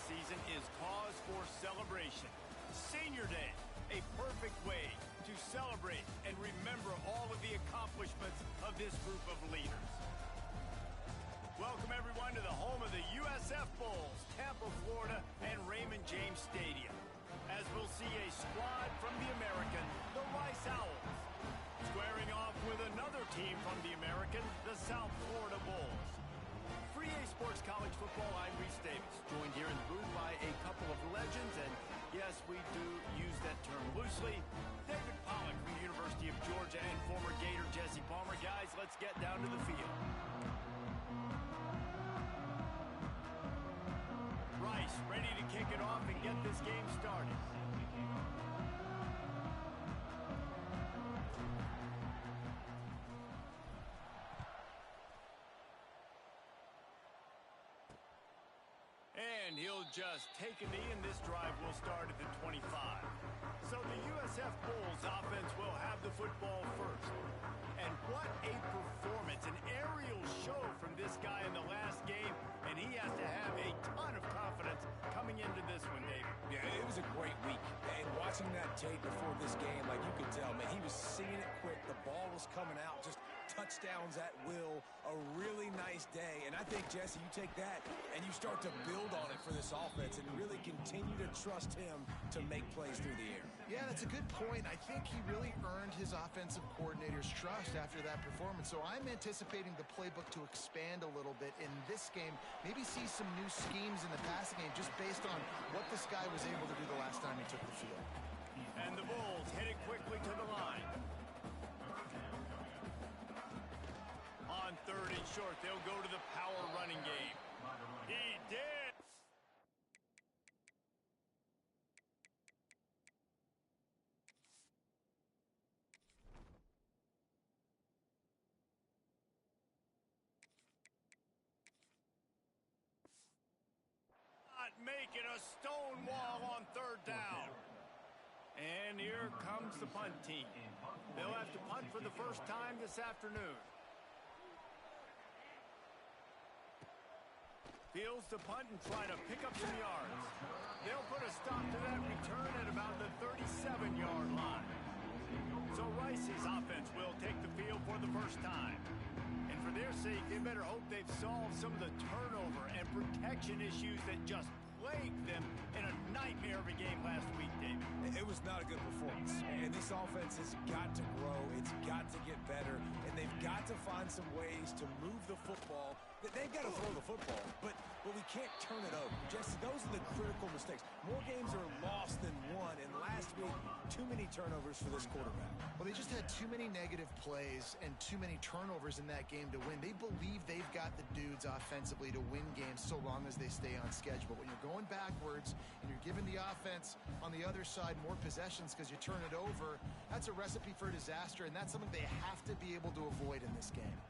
season is cause for celebration. Senior Day, a perfect way to celebrate and remember all of the accomplishments of this group of leaders. Welcome, everyone, to the home of the USF Bulls, Tampa, Florida, and Raymond James Stadium, as we'll see a squad from the American, the Rice Owls, squaring off with another team from the American, the South Florida Bulls. Free A Sports College Football, I'm Reese Davis, joined here in the booth by a couple of legends, and yes, we do use that term loosely. David Pollack from the University of Georgia and former Gator Jesse Palmer. Guys, let's get down to the field. Rice ready to kick it off and get this game started. And he'll just take a knee, and this drive will start at the 25. So the USF Bulls offense will have the football first. And what a performance, an aerial show from this guy in the last game, and he has to have a ton of confidence coming into this one, David. Yeah, it was a great week. And watching that tape before this game, like you could tell, man, he was seeing it quick. The ball was coming out, just touchdowns at will. A really nice day. And I think, Jesse, you take that and you start to build on it for this offense and really continue to trust him to make plays through the air. Yeah, that's a good point. I think he really earned his offensive coordinator's trust after that performance. So I'm anticipating the playbook to expand a little bit in this game. Maybe see some new schemes in the passing game just based on what this guy was able to do the last time he took the field. And the Bulls headed quickly to the line. On 3rd and short, they'll go to the power running game. He did. Not making a stone wall on 3rd down. And here comes the punt team. They'll have to punt for the first time this afternoon. Fields to punt and try to pick up some yards. They'll put a stop to that return at about the 37-yard line. So Rice's offense will take the field for the first time. And for their sake, they better hope they've solved some of the turnover and protection issues that just plagued them in a nightmare of a game last week, David. It was not a good performance. And this offense has got to grow. It's got to get better. And they've got to find some ways to move the football. They've got to throw the football, but we can't turn it over. Jesse, those are the critical mistakes. More games are lost than won. And last week, too many turnovers for this quarterback. Well, they just had too many negative plays and too many turnovers in that game to win. They believe they've got the dudes offensively to win games so long as they stay on schedule. But when you're going backwards and you're giving the offense on the other side more possessions because you turn it over, that's a recipe for disaster, and that's something they have to be able to avoid in this game.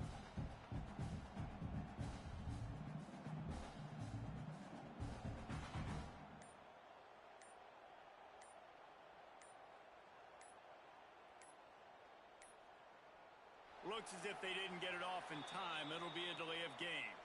Looks as if they didn't get it off in time. It'll be a delay of game.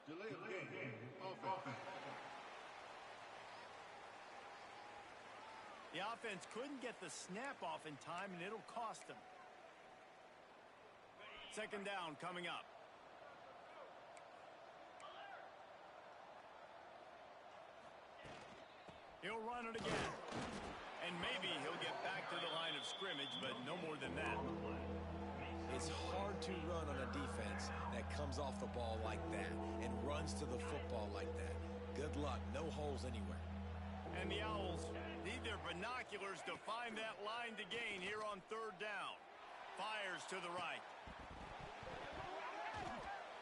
Delay of game. Offense. The offense couldn't get the snap off in time, and it'll cost them. Second down coming up. He'll run it again. And maybe he'll get back to the line of scrimmage, but no more than that. It's hard to run on a defense that comes off the ball like that and runs to the football like that. Good luck. No holes anywhere. And the Owls need their binoculars to find that line to gain here on third down. Fires to the right.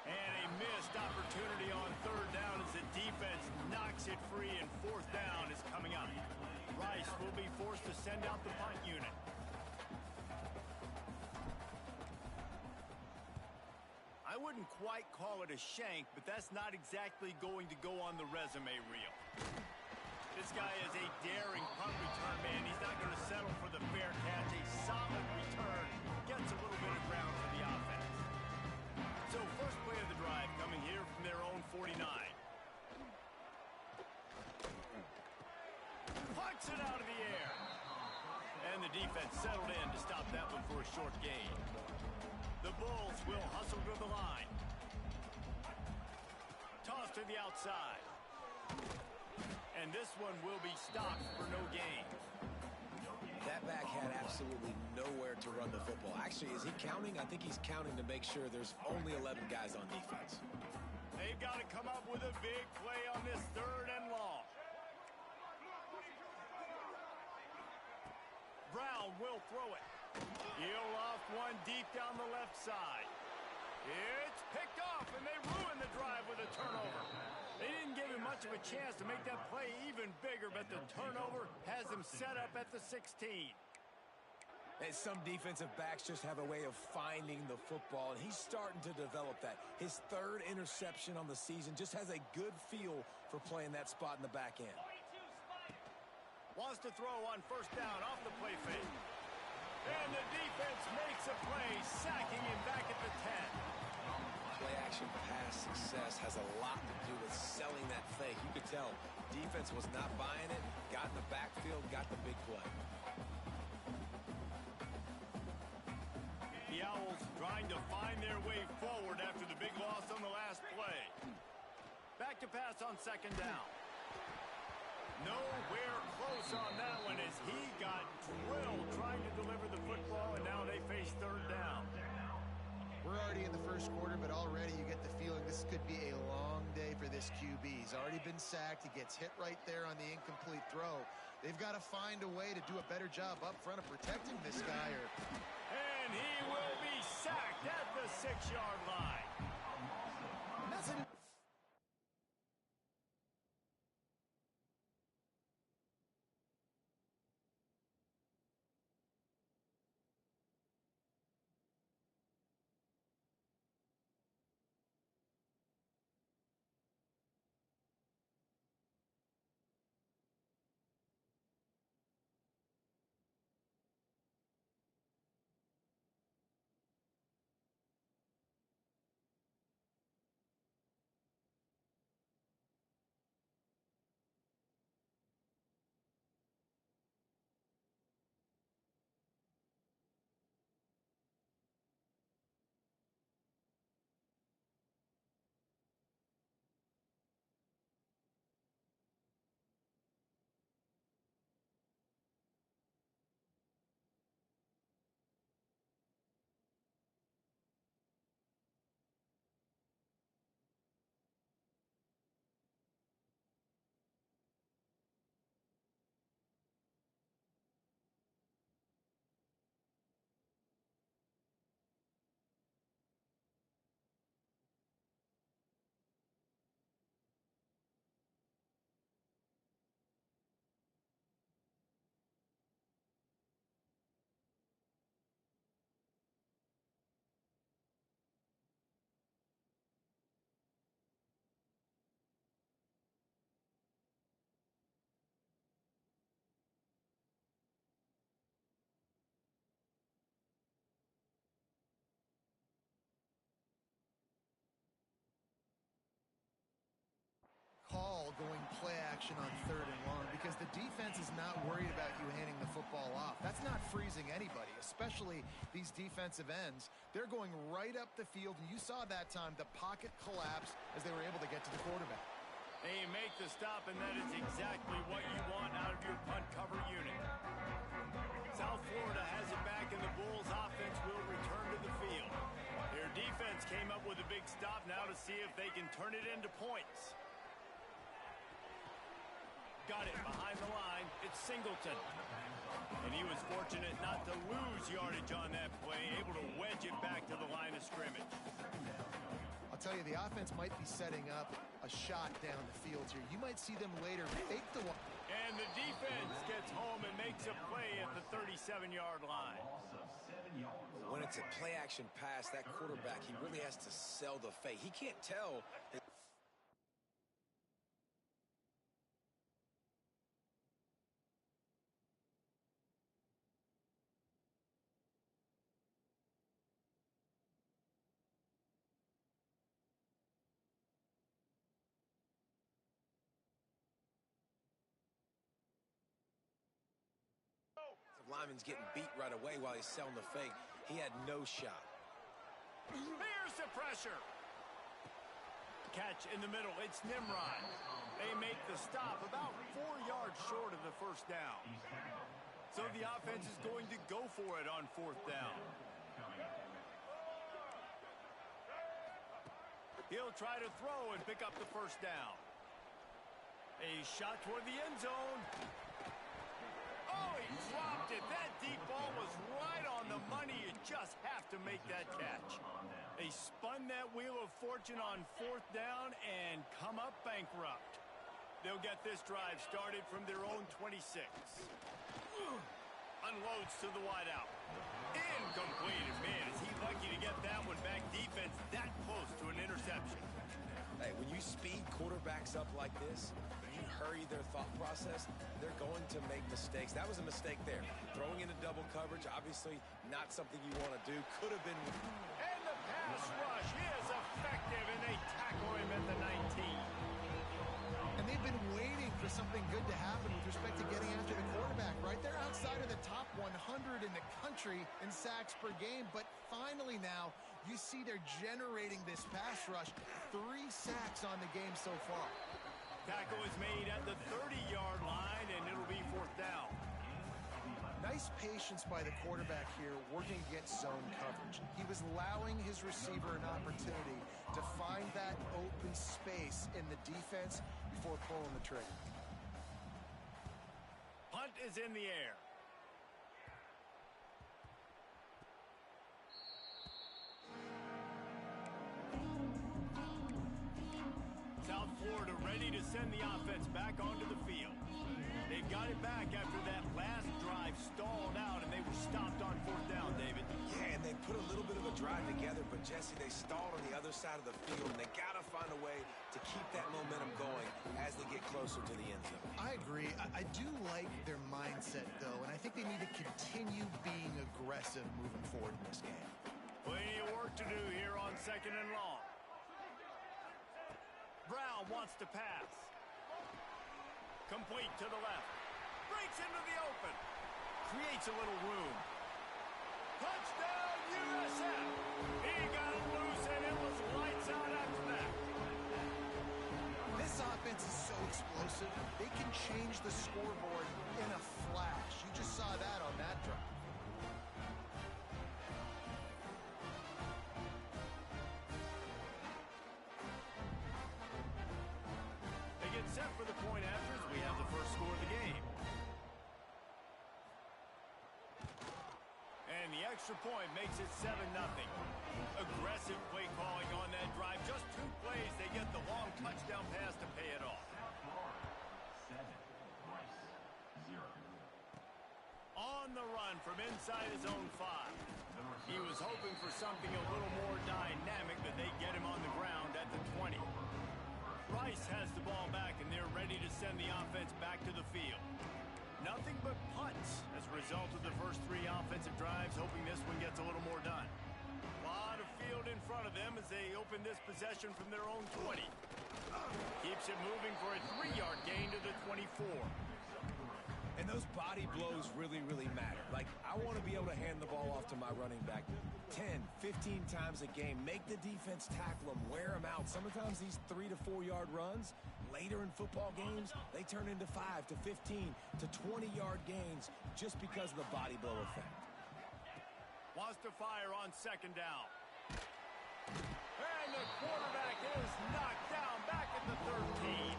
And a missed opportunity on third down as the defense knocks it free, and fourth down is coming up. Rice will be forced to send out the punt unit. I wouldn't quite call it a shank, but that's not exactly going to go on the resume reel. This guy is a daring punt return man. He's not going to settle for the fair catch. A solid return gets a little bit of ground for the offense. So first play of the drive coming here from their own 49. Pucks it out of the air. And the defense settled in to stop that one for a short gain. The Bulls will hustle to the line. Toss to the outside. And this one will be stopped for no gain. That back had absolutely nowhere to run the football. Actually, is he counting? I think he's counting to make sure there's only 11 guys on defense. They've got to come up with a big play on this third and long. Brown will throw it. He'll off one deep down the left side. It's picked off, and they ruin the drive with a turnover. They didn't give him much of a chance to make that play even bigger, but the turnover has him set up at the 16. And some defensive backs just have a way of finding the football, and he's starting to develop that. His third interception on the season just has a good feel for playing that spot in the back end. Wants to throw on first down off the play fake. And the defense makes a play, sacking him back at the 10. Play-action pass success has a lot to do with selling that fake. You could tell defense was not buying it, got in the backfield, got the big play. The Owls trying to find their way forward after the big loss on the last play. Back to pass on second down. Nowhere close on that one as he got drilled trying to deliver the football, and now they face third down. We're already in the first quarter, but already you get the feeling this could be a long day for this QB. He's already been sacked. He gets hit right there on the incomplete throw. They've got to find a way to do a better job up front of protecting this guy. And he will be sacked at the 6-yard line. That's an going play action on 3rd and long because the defense is not worried about you handing the football off. That's not freezing anybody, especially these defensive ends. They're going right up the field, and you saw that time the pocket collapse as they were able to get to the quarterback. They make the stop, and that is exactly what you want out of your punt cover unit. South Florida has it back, and the Bulls offense will return to the field. Their defense came up with a big stop now to see if they can turn it into points. Got it behind the line. It's Singleton. And he was fortunate not to lose yardage on that play, able to wedge it back to the line of scrimmage. I'll tell you, the offense might be setting up a shot down the field here. You might see them later fake the one. And the defense gets home and makes a play at the 37-yard line. When it's a play-action pass, that quarterback, he really has to sell the fake. He can't tell. Lineman's getting beat right away while he's selling the fake. He had no shot. Here's the pressure. Catch in the middle. It's Nimrod. They make the stop about 4 yards short of the first down. So the offense is going to go for it on 4th down. He'll try to throw and pick up the first down. A shot toward the end zone. Oh, he dropped it. That deep ball was right on the money. You just have to make that catch. They spun that wheel of fortune on 4th down and come up bankrupt. They'll get this drive started from their own 26. Unloads to the wideout. Incomplete. Man, is he lucky to get that one back. Defense that close to an interception. Hey, when you speed quarterbacks up like this, you hurry their thought process, they're going to make mistakes. That was a mistake there. Throwing into double coverage, obviously not something you want to do. Could have been. And the pass rush is effective, and they tackle him at the 19. And they've been waiting for something good to happen with respect to getting after the quarterback, right? They're outside of the top 100 in the country in sacks per game, but finally now you see they're generating this pass rush. 3 sacks on the game so far. Tackle is made at the 30-yard line, and it'll be 4th down. Nice patience by the quarterback here working against zone coverage. He was allowing his receiver an opportunity to find that open space in the defense before pulling the trigger. Punt is in the air. South Florida ready to send the offense back onto the field. They've got it back after that last drive stalled out, and they were stopped on 4th down, David. Yeah, and they put a little bit of a drive together, but Jesse, they stalled on the other side of the field, and they got to find a way to keep that momentum going as they get closer to the end zone. I agree. I do like their mindset, though, and I think they need to continue being aggressive moving forward in this game. Plenty of work to do here on 2nd and long. Brown wants to pass. Complete to the left. Breaks into the open. Creates a little room. Touchdown, USF! He got loose, and it was lights out after that. This offense is so explosive. They can change the scoreboard in a flash. You just saw that on that drive. Set for the point after as we have the first score of the game. And the extra point makes it 7-0. Aggressive play calling on that drive. Just 2 plays, they get the long touchdown pass to pay it off. 7, Rice, 0. On the run from inside his own 5. He was hoping for something a little more dynamic, but they get him on the ground at the 20. Rice has the ball back, and they're ready to send the offense back to the field. Nothing but punts as a result of the first 3 offensive drives, hoping this one gets a little more done. A lot of field in front of them as they open this possession from their own 20. Keeps it moving for a 3-yard gain to the 24. And those body blows really, really matter. Like, I want to be able to hand the ball off to my running back 10, 15 times a game. Make the defense tackle them, wear them out. Sometimes these 3 to 4 yard runs, later in football games, they turn into 5 to 15 to 20-yard gains just because of the body blow effect. Wants to fire on second down. And the quarterback is knocked down back at the 13.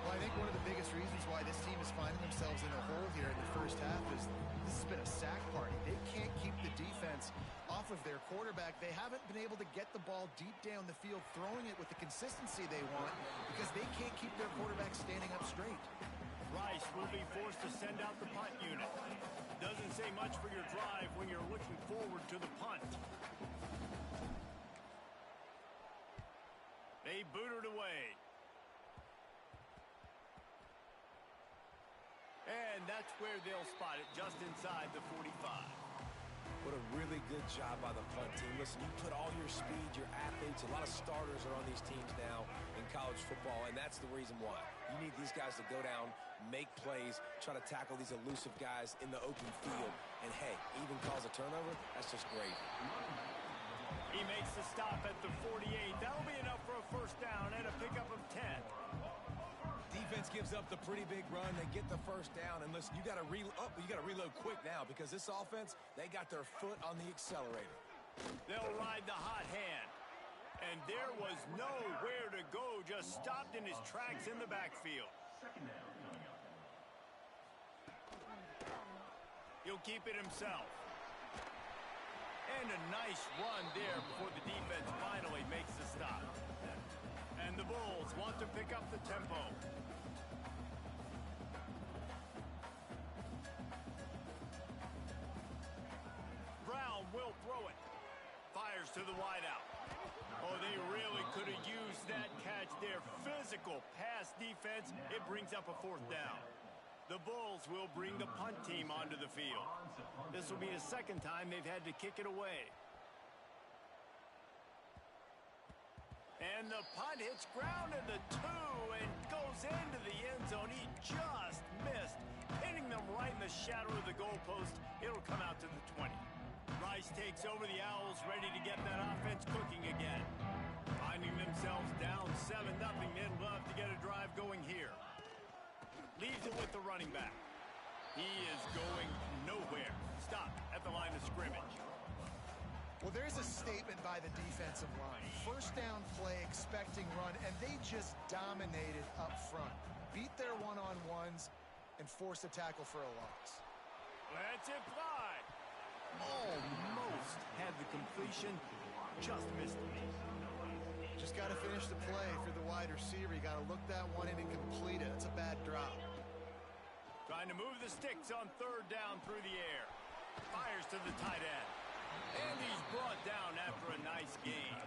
Well, I think one of the biggest reasons why this team is finding themselves in a hole here in the first half is this has been a sack party. They can't keep the defense off of their quarterback. They haven't been able to get the ball deep down the field, throwing it with the consistency they want because they can't keep their quarterback standing up straight. Rice will be forced to send out the punt unit. Doesn't say much for your drive when you're looking forward to the punt. They booted away. And that's where they'll spot it, just inside the 45. What a really good job by the punt team. Listen, you put all your speed, your athletes, a lot of starters are on these teams now in college football, and that's the reason why. You need these guys to go down, make plays, try to tackle these elusive guys in the open field, and hey, even cause a turnover, that's just great. He makes the stop at the 48. That'll be enough for a first down and a pickup of 10. Defense gives up the pretty big run. They get the first down, and listen, you got to reload quick now because this offense, they got their foot on the accelerator. They'll ride the hot hand. And there was nowhere to go, just stopped in his tracks in the backfield. He'll keep it himself. And a nice run there before the defense finally makes the stop. And the Bulls want to pick up the tempo. Brown will throw it. Fires to the wideout. Oh, they really could have used that catch there. Physical pass defense. It brings up a fourth down. The Bulls will bring the punt team onto the field. This will be the second time they've had to kick it away. And the punt hits ground at the 2 and goes into the end zone. He just missed, hitting them right in the shadow of the goalpost. It'll come out to the 20. Rice takes over the Owls, ready to get that offense cooking again. Finding themselves down 7-0, they'd love to get a drive going here. Leaves it with the running back. He is going nowhere. Stop at the line of scrimmage. Well, there's a statement by the defensive line. First down play, expecting run, and they just dominated up front. Beat their one-on-ones and forced a tackle for a loss. Let's it fly. Almost had the completion, just missed it. Just got to finish the play for the wide receiver. You got to look that one in and complete it. It's a bad drop. Trying to move the sticks on third down through the air. Fires to the tight end. And he's brought down after a nice gain.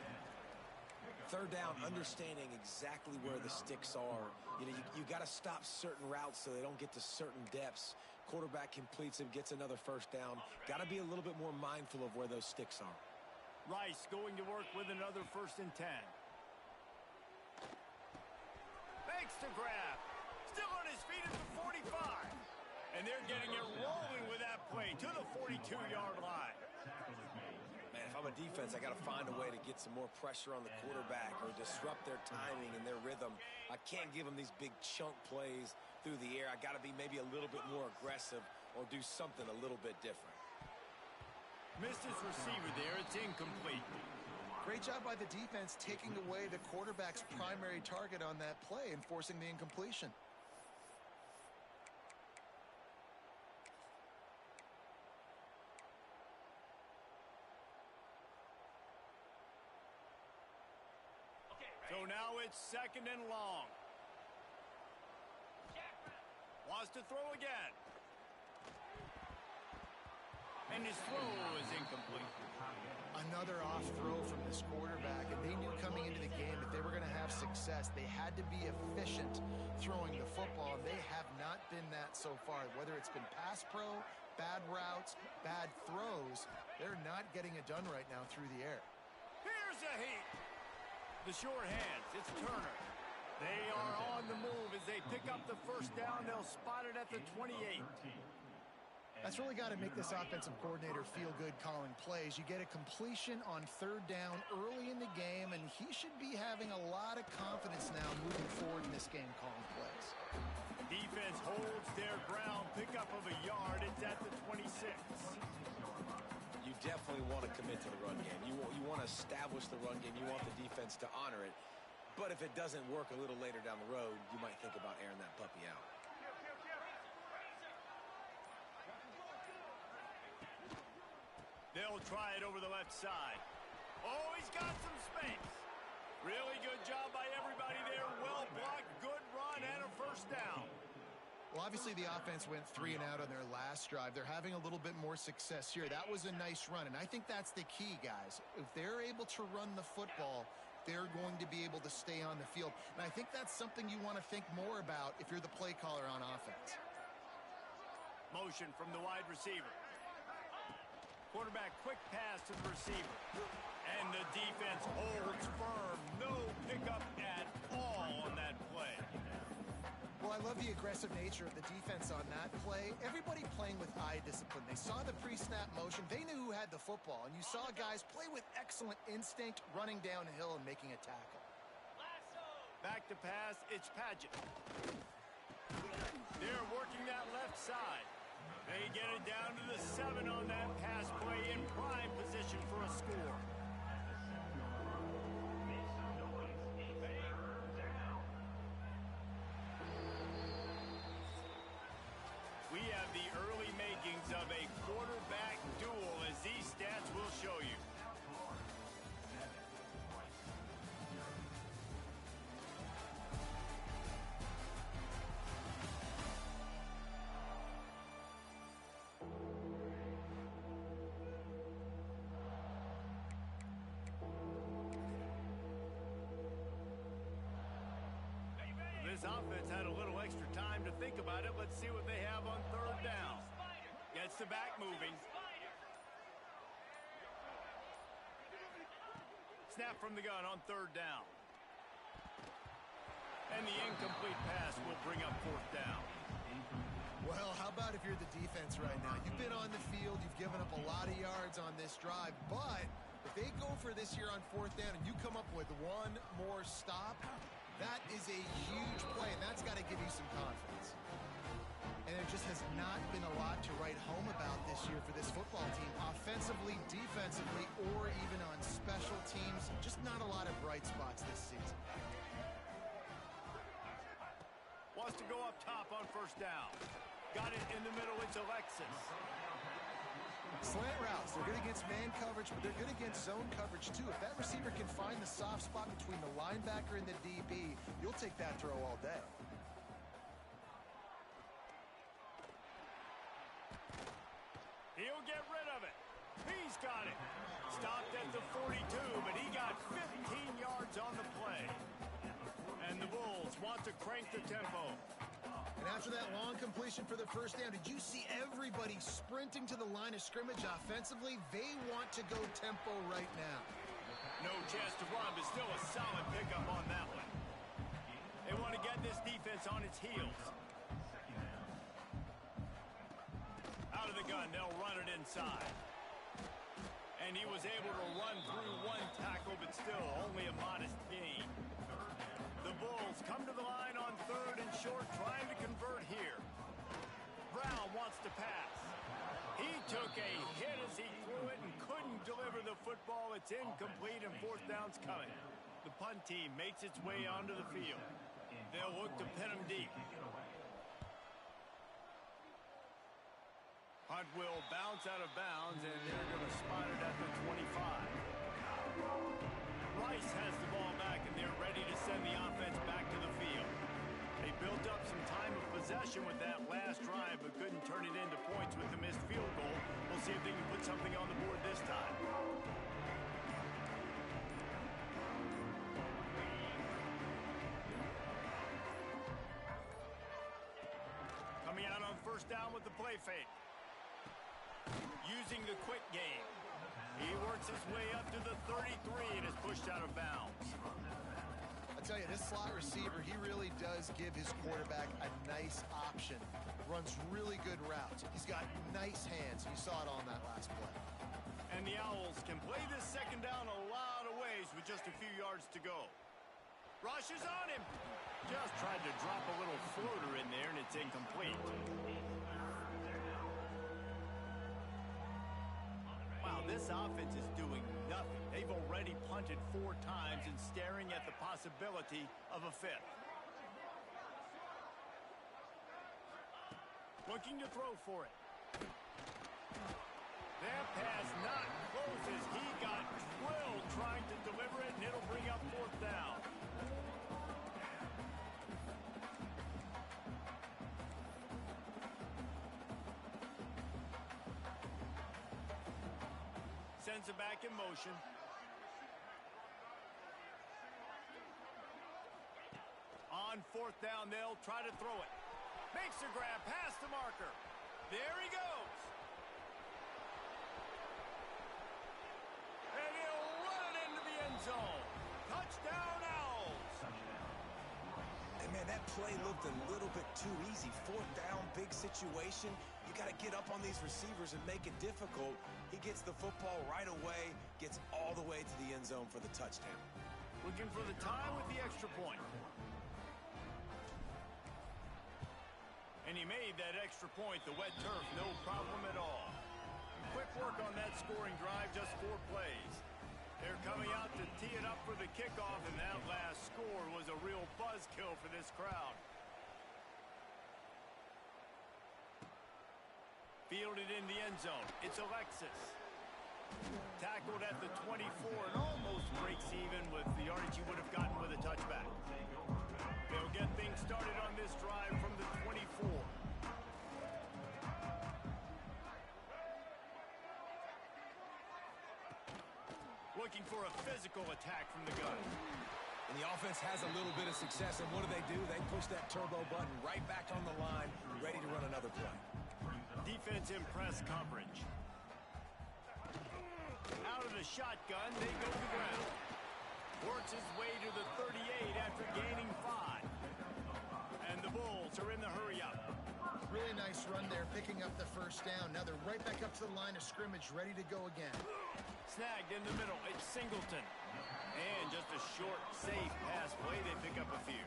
Third down, understanding exactly where the sticks are. You got to stop certain routes so they don't get to certain depths. Quarterback completes it, gets another first down. Got to be a little bit more mindful of where those sticks are. Rice going to work with another 1st and 10. Makes the grab. Still on his feet at the 45. And they're getting it rolling with that play to the 42-yard line. Man, if I'm a defense, I got to find a way to get some more pressure on the quarterback or disrupt their timing and their rhythm. I can't give them these big chunk plays through the air. I got to be maybe a little bit more aggressive or do something a little bit different. Missed his receiver there. It's incomplete. Great job by the defense taking away the quarterback's primary target on that play and forcing the incompletion. So now it's 2nd and long. Wants to throw again. And his throw is incomplete. Another off throw from this quarterback, and they knew coming into the game that they were going to have success. They had to be efficient throwing the football, and they have not been that so far. Whether it's been pass pro, bad routes, bad throws, they're not getting it done right now through the air. Here's a heat. The short hands. It's Turner. They are on the move as they pick up the first down. They'll spot it at the 28. That's really got to make this offensive coordinator feel good calling plays. You get a completion on third down early in the game, and he should be having a lot of confidence now moving forward in this game calling plays. Defense holds their ground, pickup of a yard. It's at the 26. You definitely want to commit to the run game. You want to establish the run game. You want the defense to honor it. But if it doesn't work a little later down the road, you might think about airing that puppy out. They'll try it over the left side. Oh, he's got some space. Really good job by everybody there. Well blocked, good run, and a first down. Well, obviously the offense went 3 and out on their last drive. They're having a little bit more success here. That was a nice run, and I think that's the key, guys. If they're able to run the football, they're going to be able to stay on the field. And I think that's something you want to think more about if you're the play caller on offense. Motion from the wide receiver. Quarterback quick pass to the receiver. And the defense holds firm. No pickup at all on that play. Well, I love the aggressive nature of the defense on that play. Everybody playing with eye discipline. They saw the pre-snap motion. They knew who had the football. And you saw guys play with excellent instinct, running downhill and making a tackle. Back to pass, it's Paget. They're working that left side. They get it down to the 7 on that pass play in prime position for a score. We have the early makings of a quarterback duel, as these stats will show you. This offense had a little extra time to think about it. Let's see what they have on third down. Gets the back moving. Snap from the gun on third down. And the incomplete pass will bring up fourth down. Well, how about if you're the defense right now? You've been on the field. You've given up a lot of yards on this drive. But if they go for this here on fourth down and you come up with one more stop, that is a huge play, and that's got to give you some confidence. And there just has not been a lot to write home about this year for this football team, offensively, defensively, or even on special teams. Just not a lot of bright spots this season. Wants to go up top on first down. Got it in the middle. It's Alexis. Slant routes, they're good against man coverage, but they're good against zone coverage too. If that receiver can find the soft spot between the linebacker and the DB, you'll take that throw all day. He'll get rid of it. He's got it. Stopped at the 42, but he got 15 yards on the play. And the Bulls want to crank the tempo. And after that long completion for the first down, did you see everybody sprinting to the line of scrimmage offensively? They want to go tempo right now. No chance to run, but still a solid pickup on that one. They want to get this defense on its heels. Out of the gun, they'll run it inside. And he was able to run through one tackle, but still only a modest gain. The Bulls come to the line on third and short, trying to convert here. Brown wants to pass. He took a hit as he threw it and couldn't deliver the football. It's incomplete and fourth down's coming. The punt team makes its way onto the field. They'll look to pin him deep. Punt will bounce out of bounds, and they're going to spot it at the 25. Rice has the ball back, and they're ready to send the offense back to the field. They built up some time of possession with that last drive, but couldn't turn it into points with the missed field goal. We'll see if they can put something on the board this time. Coming out on first down with the play fake. Using the quick game. He works his way up to the 33 and is pushed out of bounds. I'll tell you, this slot receiver, he really does give his quarterback a nice option. Runs really good routes. He's got nice hands. You saw it on that last play. And the Owls can play this second down a lot of ways with just a few yards to go. Rushes on him. Just tried to drop a little floater in there, and it's incomplete. Wow, this offense is doing nothing. They've already punted 4 times and staring at the possibility of a 5th. Looking to throw for it. That pass not close as he got drilled trying to deliver it, and it'll bring up 4th down. Sends it back in motion. On 4th down, they'll try to throw it. Makes a grab past the marker. There he goes. And he'll run it into the end zone. Touchdown, Owls. And man, that play looked a little bit too easy. 4th down, big situation. You got to get up on these receivers and make it difficult. He gets the football right away, gets all the way to the end zone for the touchdown. Looking for the tie with the extra point. And he made that extra point, the wet turf, no problem at all. Quick work on that scoring drive, just 4 plays. They're coming out to tee it up for the kickoff, and that last score was a real buzzkill for this crowd. Fielded in the end zone. It's Alexis. Tackled at the 24 and almost breaks even with the yardage he would have gotten with a touchback. They'll get things started on this drive from the 24. Looking for a physical attack from the gun. And the offense has a little bit of success, and what do? They push that turbo button right back on the line, ready to run another play. Defense in press coverage. Out of the shotgun, they go to the ground. Works his way to the 38 after gaining 5. And the Bulls are in the hurry-up. Really nice run there, picking up the 1st down. Now they're right back up to the line of scrimmage, ready to go again. Snagged in the middle. It's Singleton. And just a short, safe pass play. They pick up a few.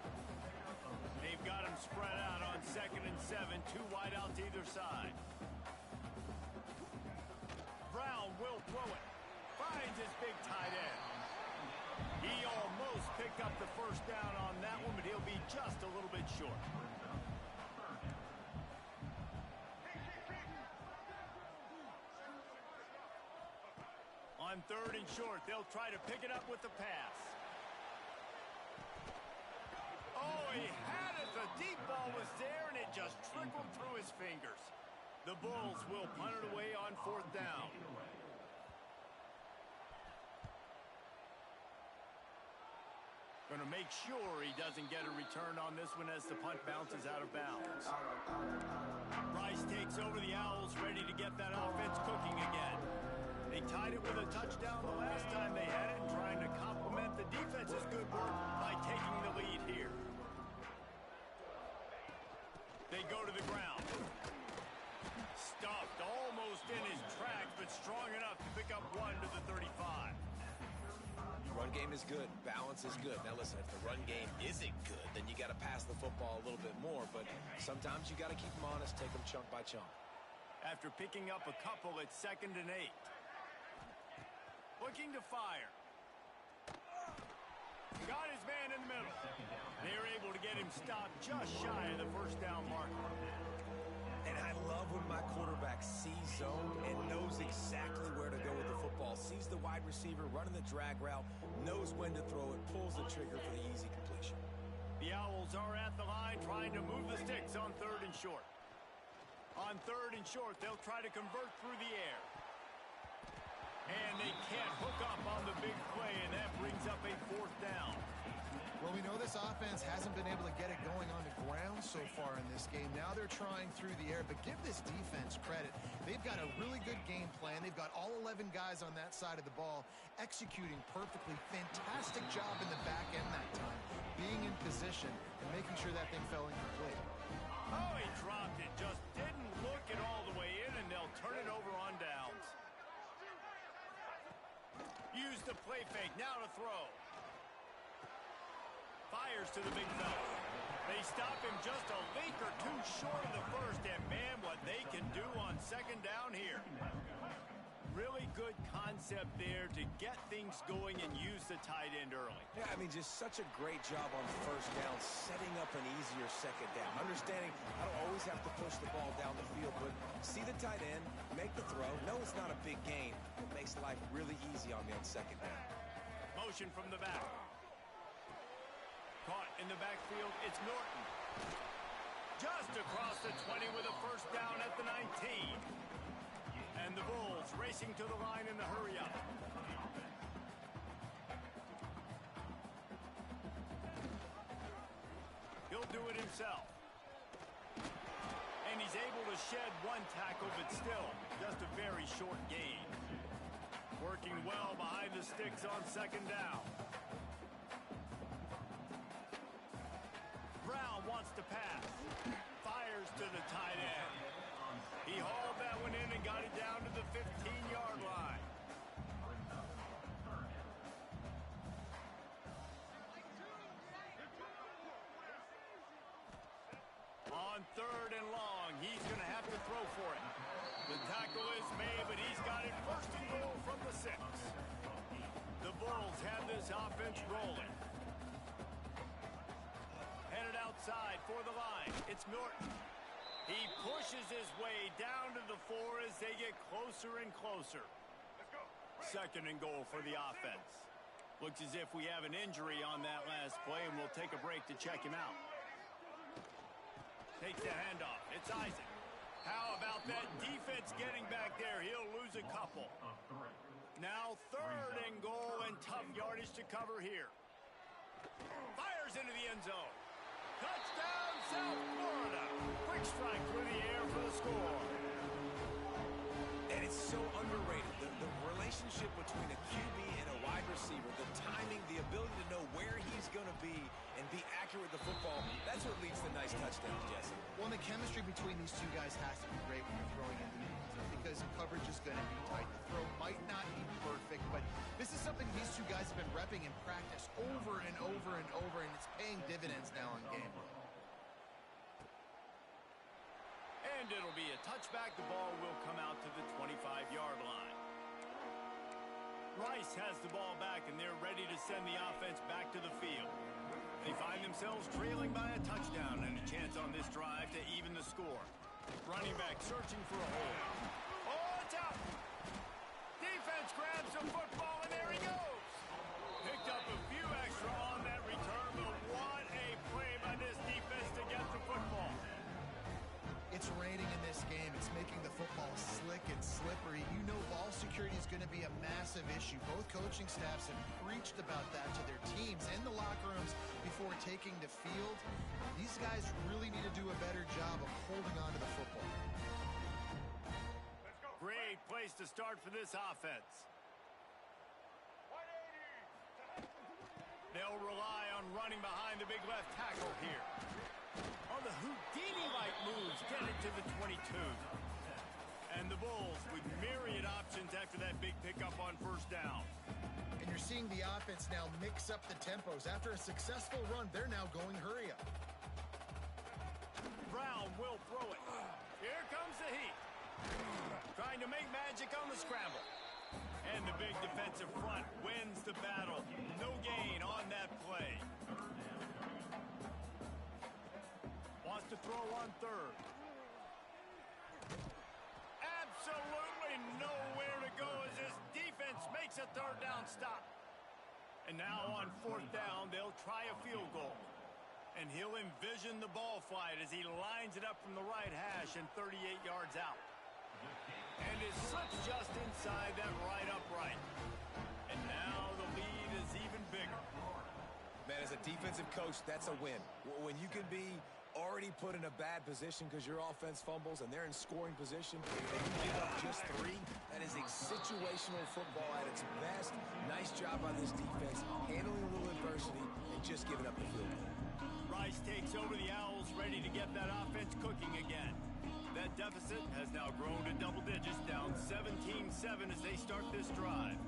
They've got him spread out on 2nd and 7. 2 wide out to either side. Brown will throw it. Finds his big tight end. He almost picked up the 1st down on that one, but he'll be just a little bit short. On 3rd and short, they'll try to pick it up with the pass. Oh, he had it. The deep ball was there, and it just trickled through his fingers. The Bulls will punt it away on 4th down. Going to make sure he doesn't get a return on this one as the punt bounces out of bounds. Rice takes over the Owls, ready to get that offense cooking again. They tied it with a touchdown the last time they had it, and trying to complement the defense's good work by taking the lead here. They go to the ground. Stuffed almost in his tracks, but strong enough to pick up 1 to the 35. Run game is good. Balance is good. Now listen, if the run game isn't good, then you got to pass the football a little bit more. But sometimes you got to keep them honest, take them chunk by chunk. After picking up a couple, it's 2nd and 8. Looking to fire. Got his man in the middle. They're able to get him stopped just shy of the 1st down marker. And I love when my quarterback sees zone and knows exactly where to go with the football. Sees the wide receiver running the drag route, knows when to throw it, pulls the trigger for the easy completion. The Owls are at the line trying to move the sticks on 3rd and short. On 3rd and short, they'll try to convert through the air. And they can't hook up on the big play, and that brings up a 4th down. Well, we know this offense hasn't been able to get it going on the ground so far in this game. Now they're trying through the air, but give this defense credit. They've got a really good game plan. They've got all 11 guys on that side of the ball executing perfectly. Fantastic job in the back end that time, being position and making sure that thing fell incomplete. Oh, he dropped it. Just didn't look it all the way in, and they'll turn it over on downs. Use the play fake. Now to throw. Fires to the big fella. They stop him just a link or two short of the first, and man, what they can do on second down here. Really good concept there to get things going and use the tight end early. Yeah, I mean, just such a great job on first down, setting up an easier second down. Understanding I don't always have to push the ball down the field, but see the tight end, make the throw. No, it's not a big gain. It makes life really easy on me on second down. Motion from the back. Caught in the backfield, it's Norton. Just across the 20 with a first down at the 19. And the Bulls racing to the line in the hurry-up. He'll do it himself. And he's able to shed one tackle, but still just a very short gain. Working well behind the sticks on second down. Brown wants to pass. Fires to the tight end. He hauled that one in and got it down to the 15-yard line. On third and long, he's going to have to throw for it. The tackle is made, but he's got it first and goal from the 6. The Bulls have this offense rolling. Headed outside for the line. It's Norton. He pushes his way down to the 4 as they get closer and closer. Second and goal for the offense. Looks as if we have an injury on that last play, and we'll take a break to check him out. Takes the handoff. It's Isaac. How about that defense getting back there? He'll lose a couple. Now third and goal, and tough yardage to cover here. Fires into the end zone. Touchdown, South Florida. Quick strike through the air for the score. And it's so underrated. The relationship between a QB and a wide receiver, the timing, the ability to know where he's going to be and be accurate with the football, that's what leads to nice touchdowns, Jesse. Well, the chemistry between these two guys has to be great when you're throwing in the end zone because coverage is going to be tight. The throw might not be perfect, but this is something these two guys have been repping in practice over and over and over, and it's paying dividends now in game. And it'll be a touchback. The ball will come out to the 25-yard line. Rice has the ball back, and they're ready to send the offense back to the field. They find themselves trailing by a touchdown and a chance on this drive to even the score. Running back searching for a hole. Oh, it's out! Defense grabs the football, and there he goes! Picked up a few extra on that return, but what a play by this defense to get the football. It's raining in this game. It's making the football slick and slippery. You know ball security is going to be a massive issue. Both coaching staffs have preached about that to their teams in the locker rooms before taking the field. These guys really need to do a better job of holding on to the football. Great place to start for this offense. They'll rely on running behind the big left tackle here. On the Houdini-like moves, get it to the 22. And the Bulls with myriad options after that big pickup on first down. And you're seeing the offense now mix up the tempos. After a successful run, they're now going hurry up. Brown will throw it. Here comes the heat. Trying to make magic on the scramble. And the big defensive front wins the battle. No gain on that play. Wants to throw on third. Absolutely nowhere to go as this defense makes a third down stop. And now on fourth down, they'll try a field goal. And he'll envision the ball flight as he lines it up from the right hash and 38 yards out. And it slips just inside that right upright. And now the lead is even bigger. Man, as a defensive coach, that's a win. When you can be already put in a bad position because your offense fumbles and they're in scoring position and you give up just 3, that is a situational football at its best. Nice job by this defense, handling a little adversity and just giving up the field goal. Rice takes over the Owls, ready to get that offense cooking again. That deficit has now grown to double digits, down 17-7 as they start this drive.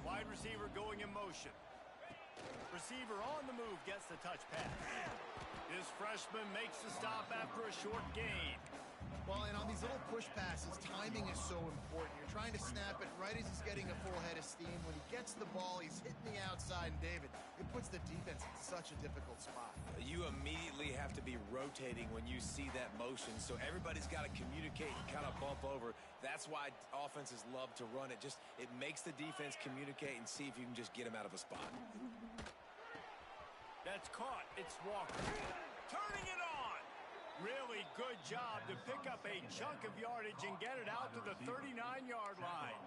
Wide receiver going in motion. Receiver on the move gets the touch pass. This freshman makes the stop after a short gain. Well, and on these little push passes, timing is so important. You're trying to snap it right as he's getting a full head of steam. When he gets the ball, he's hitting the outside. And, David, it puts the defense in such a difficult spot. You immediately have to be rotating when you see that motion, so everybody's got to communicate and kind of bump over. That's why offenses love to run it. It makes the defense communicate and see if you can just get him out of a spot. That's caught. It's Walker. Turning it on. Really good job to pick up a chunk of yardage and get it out to the 39-yard line.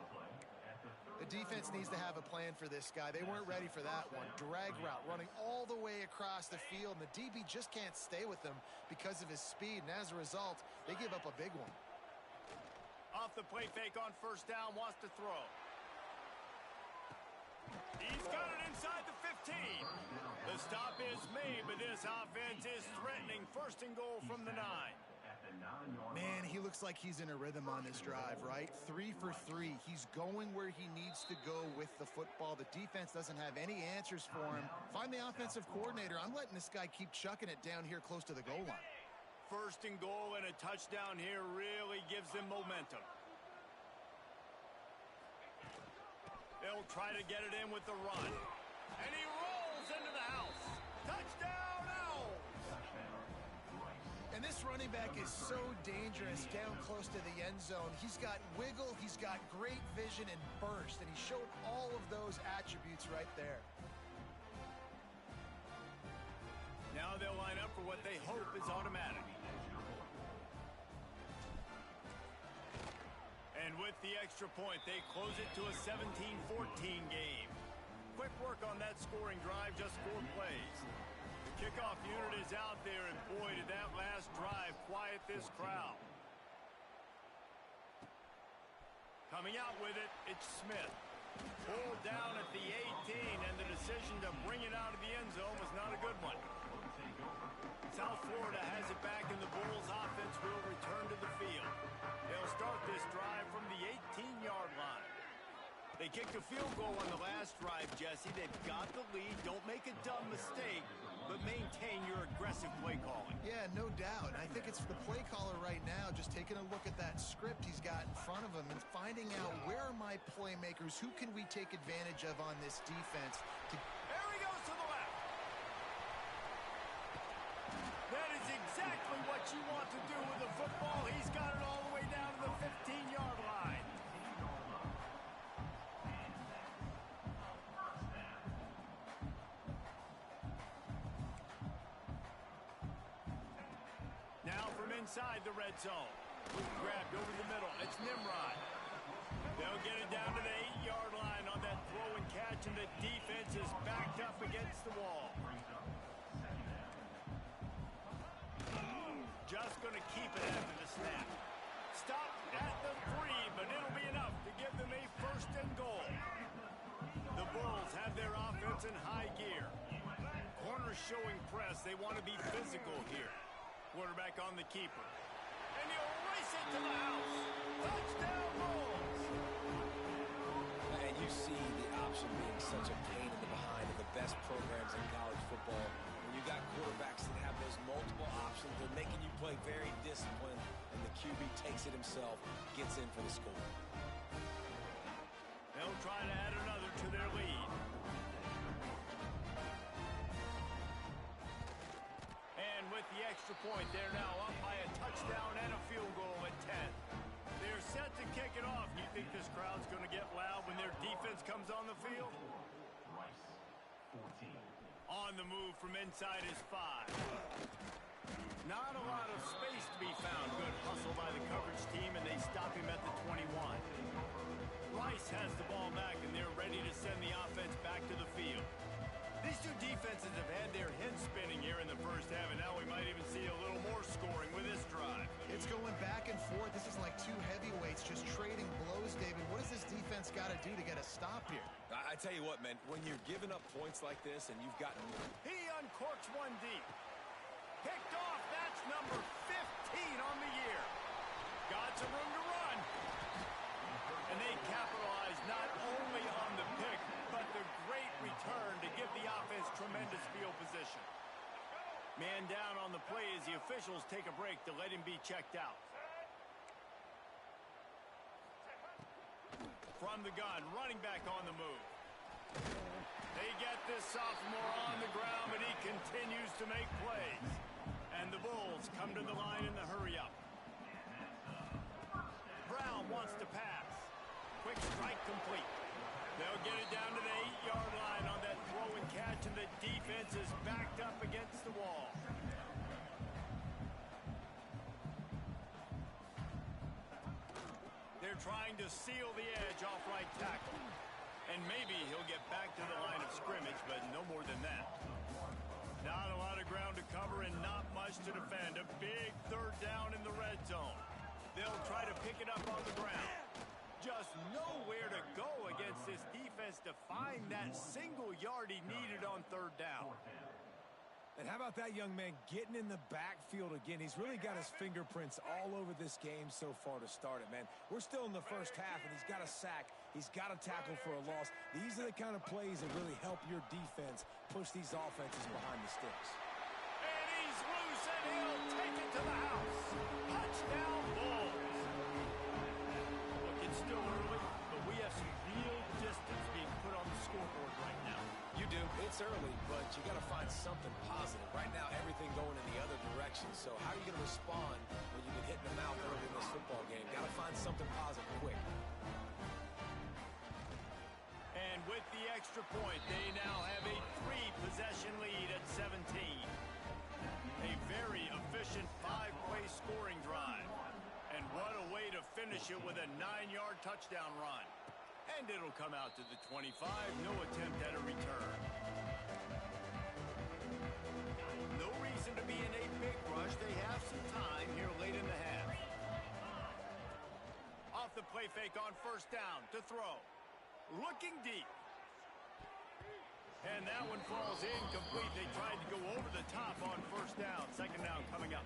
The defense needs to have a plan for this guy. They weren't ready for that one. Drag route running all the way across the field, and the DB just can't stay with them because of his speed, and as a result, they give up a big one. Off the play fake on first down, wants to throw. He's got it inside the 15. The stop is made, but this offense is threatening. First and goal from the 9. Man, he looks like he's in a rhythm on this drive, right? 3 for 3. He's going where he needs to go with the football. The defense doesn't have any answers for him. Find the offensive coordinator. I'm letting this guy keep chucking it down here close to the goal line. First and goal and a touchdown here really gives them momentum. They'll try to get it in with the run. And he rolls into the house. Touchdown, Owls! And this running back is so dangerous down close to the end zone. He's got wiggle, he's got great vision and burst, and he showed all of those attributes right there. Now they'll line up for what they hope is automatic. And with the extra point, they close it to a 17-14 game. Quick work on that scoring drive, just 4 plays. The kickoff unit is out there, and boy, did that last drive quiet this crowd. Coming out with it, it's Smith. Pulled down at the 18, and the decision to bring it out of the end zone was not a good one. South Florida has it back, and the Bulls offense will return to the field. They'll start this drive from the 18-yard line. They kicked a field goal on the last drive, Jesse. They've got the lead. Don't make a dumb mistake, but maintain your aggressive play calling. Yeah, no doubt. I think it's the play caller right now just taking a look at that script he's got in front of him and finding out where are my playmakers, who can we take advantage of on this defense. There he goes to the left. That is exactly what you want to do with the football. He's got it all the way down to the 15-yard line. Now from inside the red zone. Grabbed over the middle. It's Nimrod. They'll get it down to the 8-yard line on that throw and catch, and the defense is backed up against the wall. Just going to keep it after the snap. Stop at the 3, but it'll be enough to give them a first and goal. The Bulls have their offense in high gear. Corners showing press. They want to be physical here. Quarterback on the keeper. And he'll race it to the house. Touchdown, Bulls! And you see the option being such a pain in the behind of the best programs in college football. When you got quarterbacks that have those multiple options, they're making you play very disciplined, and the QB takes it himself, gets in for the score. They'll try to add another to their lead. And with the extra point, they're now up by a touchdown and a field goal at 10. They're set to kick it off. You think this crowd's going to get loud when their defense comes on the field? Rice, 14. On the move from inside is 5. Not a lot of space to be found. Good hustle by the coverage team, and they stop him at the 21. Rice has the ball back, and they're ready to send the offense back to the field. These two defenses have had their heads spinning here in the first half, and now we might even see a little more scoring with this drive. It's going back and forth. This is like two heavyweights just trading blows, David. What does this defense got to do to get a stop here? I tell you what, man, when you're giving up points like this and you've gotten... He uncorks one deep. Picked off. That's number 15 on the year. Got some room to run. And they capitalize not only on the pick, but the great return to give the offense tremendous field position. Man down on the play as the officials take a break to let him be checked out. From the gun, running back on the move. They get this sophomore on the ground, but he continues to make plays. And the Bulls come to the line in the hurry-up. Brown wants to pass. Quick strike complete. They'll get it down to the 8-yard line on that throw and catch, and the defense is backed up against the wall. They're trying to seal the edge off right tackle. And maybe he'll get back to the line of scrimmage, but no more than that. Not a lot of ground to cover and not much to defend. A big third down in the red zone. They'll try to pick it up on the ground. Just nowhere to go against this defense to find that single yard he needed on third down. And how about that young man getting in the backfield again? He's really got his fingerprints all over this game so far to start it, man. We're still in the first half, and he's got a sack. He's got a tackle for a loss. These are the kind of plays that really help your defense push these offenses behind the sticks. And he's loose, and he'll take it to the house. Touchdown, Bulls. Look, it's still early, but we have some real distance being put on the scoreboard right now. You do. It's early, but you got to find something positive. Right now, everything going in the other direction. So how are you going to respond when you've been hitting them out early in this football game? Got to find something positive quick. And with the extra point, they now have a 3-possession lead at 17. A very efficient 5-play scoring drive. And what a way to finish it with a 9-yard touchdown run. And it'll come out to the 25. No attempt at a return. No reason to be in a big rush. They have some time here late in the half. Off the play fake on first down to throw. Looking deep. And that one falls incomplete. They tried to go over the top on first down. Second down coming up.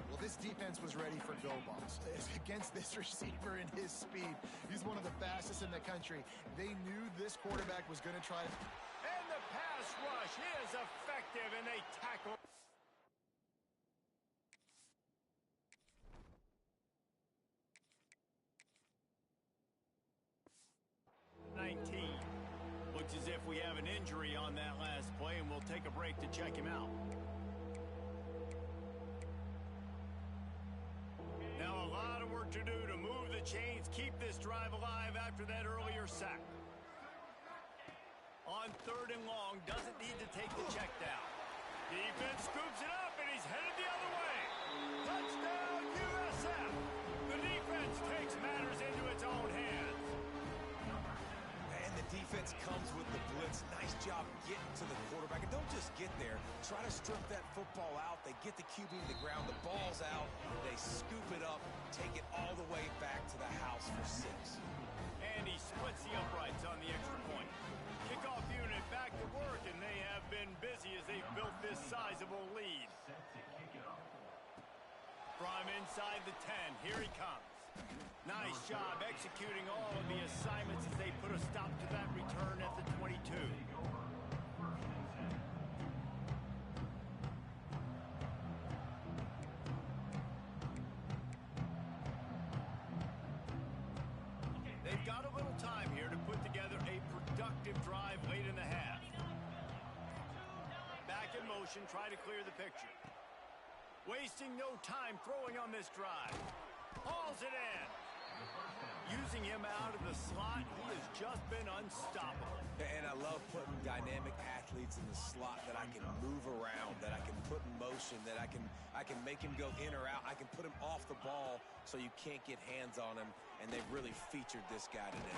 Well, this defense was ready for go balls. Against this receiver and his speed, he's one of the fastest in the country. They knew this quarterback was going to try to... And the pass rush is effective, and they tackle. 19. Looks as if we have an injury on that last play, and we'll take a break to check him out. Now a lot of work to do to move the chains, keep this drive alive after that earlier sack. On third and long, doesn't need to take the check down. Defense scoops it up, and he's headed the other way. Touchdown, USF. The defense takes matters into its own hands. And the defense comes with the blitz. Nice job getting to the quarterback. And don't just get there. Try to strip that football out. They get the QB to the ground. The ball's out. They scoop it up, take it all the way back to the house for 6. And he splits the uprights on the extra point. Kickoff unit back to work, and they have been busy as they've built this sizable lead. From inside the 10, here he comes. Nice job executing all of the assignments as they put a stop to that return at the 22. They've got a little time here to put together a productive drive late in the half. Back in motion, try to clear the picture. Wasting no time throwing on this drive. Hauls it in. Using him out of the slot, he has just been unstoppable. And I love putting dynamic athletes in the slot that I can move around, that I can put in motion, that I can make him go in or out. I can put him off the ball so you can't get hands on him, and they've really featured this guy today.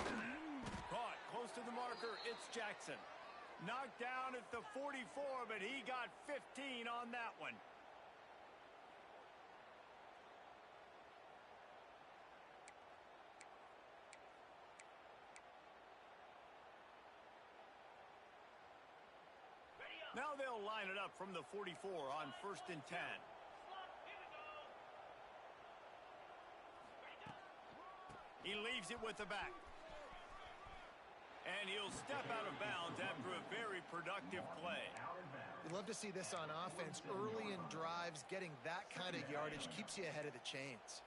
Caught close to the marker, it's Jackson. Knocked down at the 44, but he got 15 on that one. Now they'll line it up from the 44 on 1st and 10. He leaves it with the back. And he'll step out of bounds after a very productive play. You'd love to see this on offense. Early in drives, getting that kind of yardage keeps you ahead of the chains.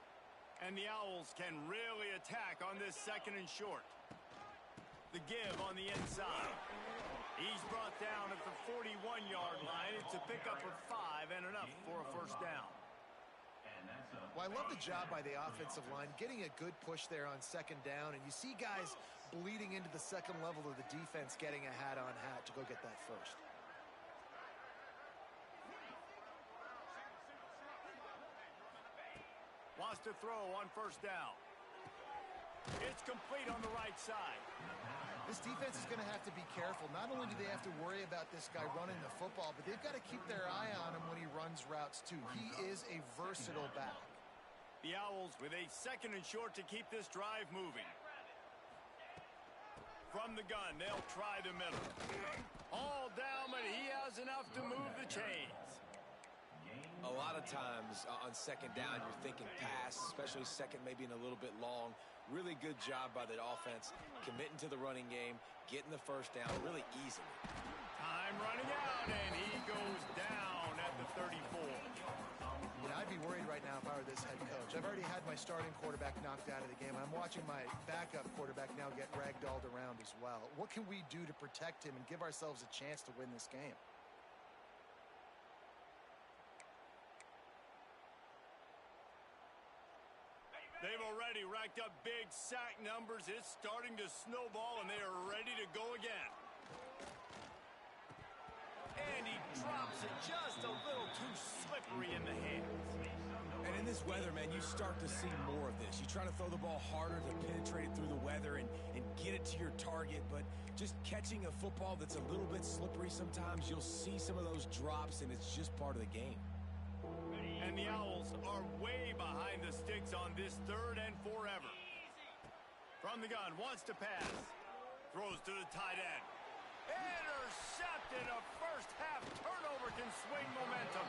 And the Owls can really attack on this 2nd and short. The give on the inside. He's brought down at the 41-yard line. It's a pickup of 5 and enough for a 1st down. Well, I love the job by the offensive line, getting a good push there on 2nd down, and you see guys bleeding into the 2nd level of the defense getting a hat-on-hat to go get that 1st. Wants to throw on 1st down. It's complete on the right side. This defense is going to have to be careful. Not only do they have to worry about this guy running the football, but they've got to keep their eye on him when he runs routes too. He is a versatile back. The Owls with a 2nd and short to keep this drive moving. From the gun, they'll try the middle. All down, but he has enough to move the chains. A lot of times on 2nd down, you're thinking pass, especially 2nd maybe in a little bit long. Really good job by the offense, committing to the running game, getting the 1st down really easily. Time running out, and he goes down at the 34. I'd be worried right now if I were this head coach. I've already had my starting quarterback knocked out of the game. I'm watching my backup quarterback now get ragdolled around as well. What can we do to protect him and give ourselves a chance to win this game? They've already racked up big sack numbers. It's starting to snowball, and they are ready to go again. And he drops it just a little too slippery in the hands. And in this weather, man, you start to see more of this. You try to throw the ball harder to penetrate it through the weather and get it to your target, but just catching a football that's a little bit slippery sometimes, you'll see some of those drops, and it's just part of the game. And the Owls are way behind the sticks on this 3rd and forever. From the gun, wants to pass. Throws to the tight end. Intercepted. A first-half turnover can swing momentum.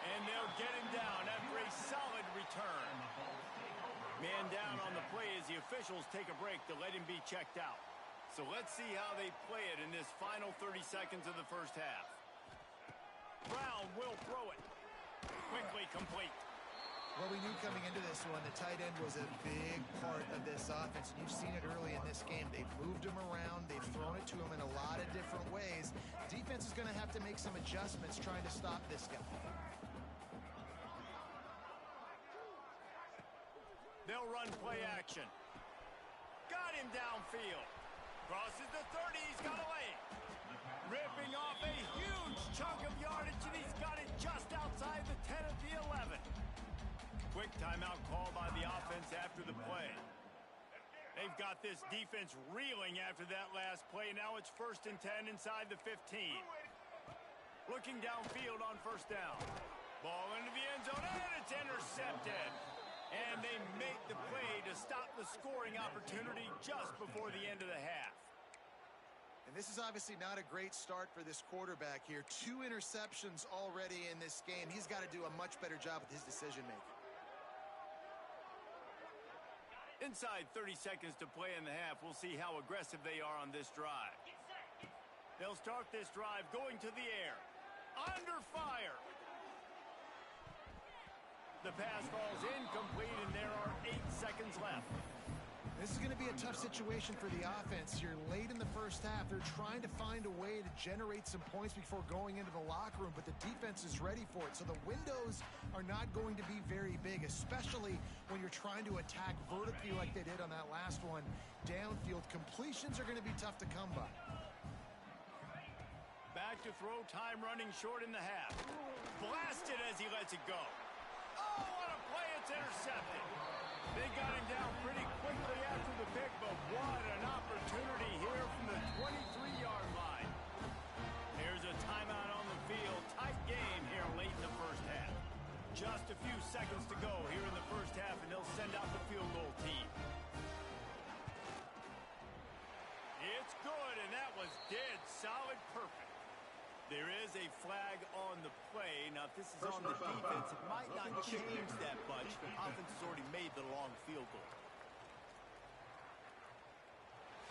And they'll get him down after a solid return. Man down on the play as the officials take a break to let him be checked out. So let's see how they play it in this final 30 seconds of the 1st half. Brown will throw it. Quickly complete. Well, we knew coming into this one the tight end was a big part of this offense, and you've seen it early in this game. They've moved him around. They've thrown it to him in a lot of different ways. Defense is going to have to make some adjustments trying to stop this guy. They'll run play action. Got him downfield. Crosses the 30. He's got a lane. Ripping off a huge chunk of yardage, and he's got it just outside the 10 of the 11. Quick timeout call by the offense after the play. They've got this defense reeling after that last play. Now it's 1st and 10 inside the 15. Looking downfield on 1st down. Ball into the end zone, and it's intercepted. And they make the play to stop the scoring opportunity just before the end of the half. And this is obviously not a great start for this quarterback here. 2 interceptions already in this game. He's got to do a much better job with his decision-making. Inside 30 seconds to play in the half. We'll see how aggressive they are on this drive. They'll start this drive going to the air. Under fire. The pass falls incomplete, and there are 8 seconds left. This is going to be a tough situation for the offense. You're late in the 1st half. They're trying to find a way to generate some points before going into the locker room, but the defense is ready for it. So the windows are not going to be very big, especially when you're trying to attack vertically like they did on that last one. Downfield completions are going to be tough to come by. Back to throw, time running short in the half. Blasted as he lets it go. Oh, what a play, it's intercepted. They got him down pretty quickly after the pick, but what an opportunity here from the 23-yard line. There's a timeout on the field. Tight game here late in the 1st half. Just a few seconds to go here in the 1st half, and they'll send out the field goal team. It's good, and that was dead solid perfect. There is a flag on the play. Now, if this is on the defense, it might not change that much. Offense has already made the long field goal.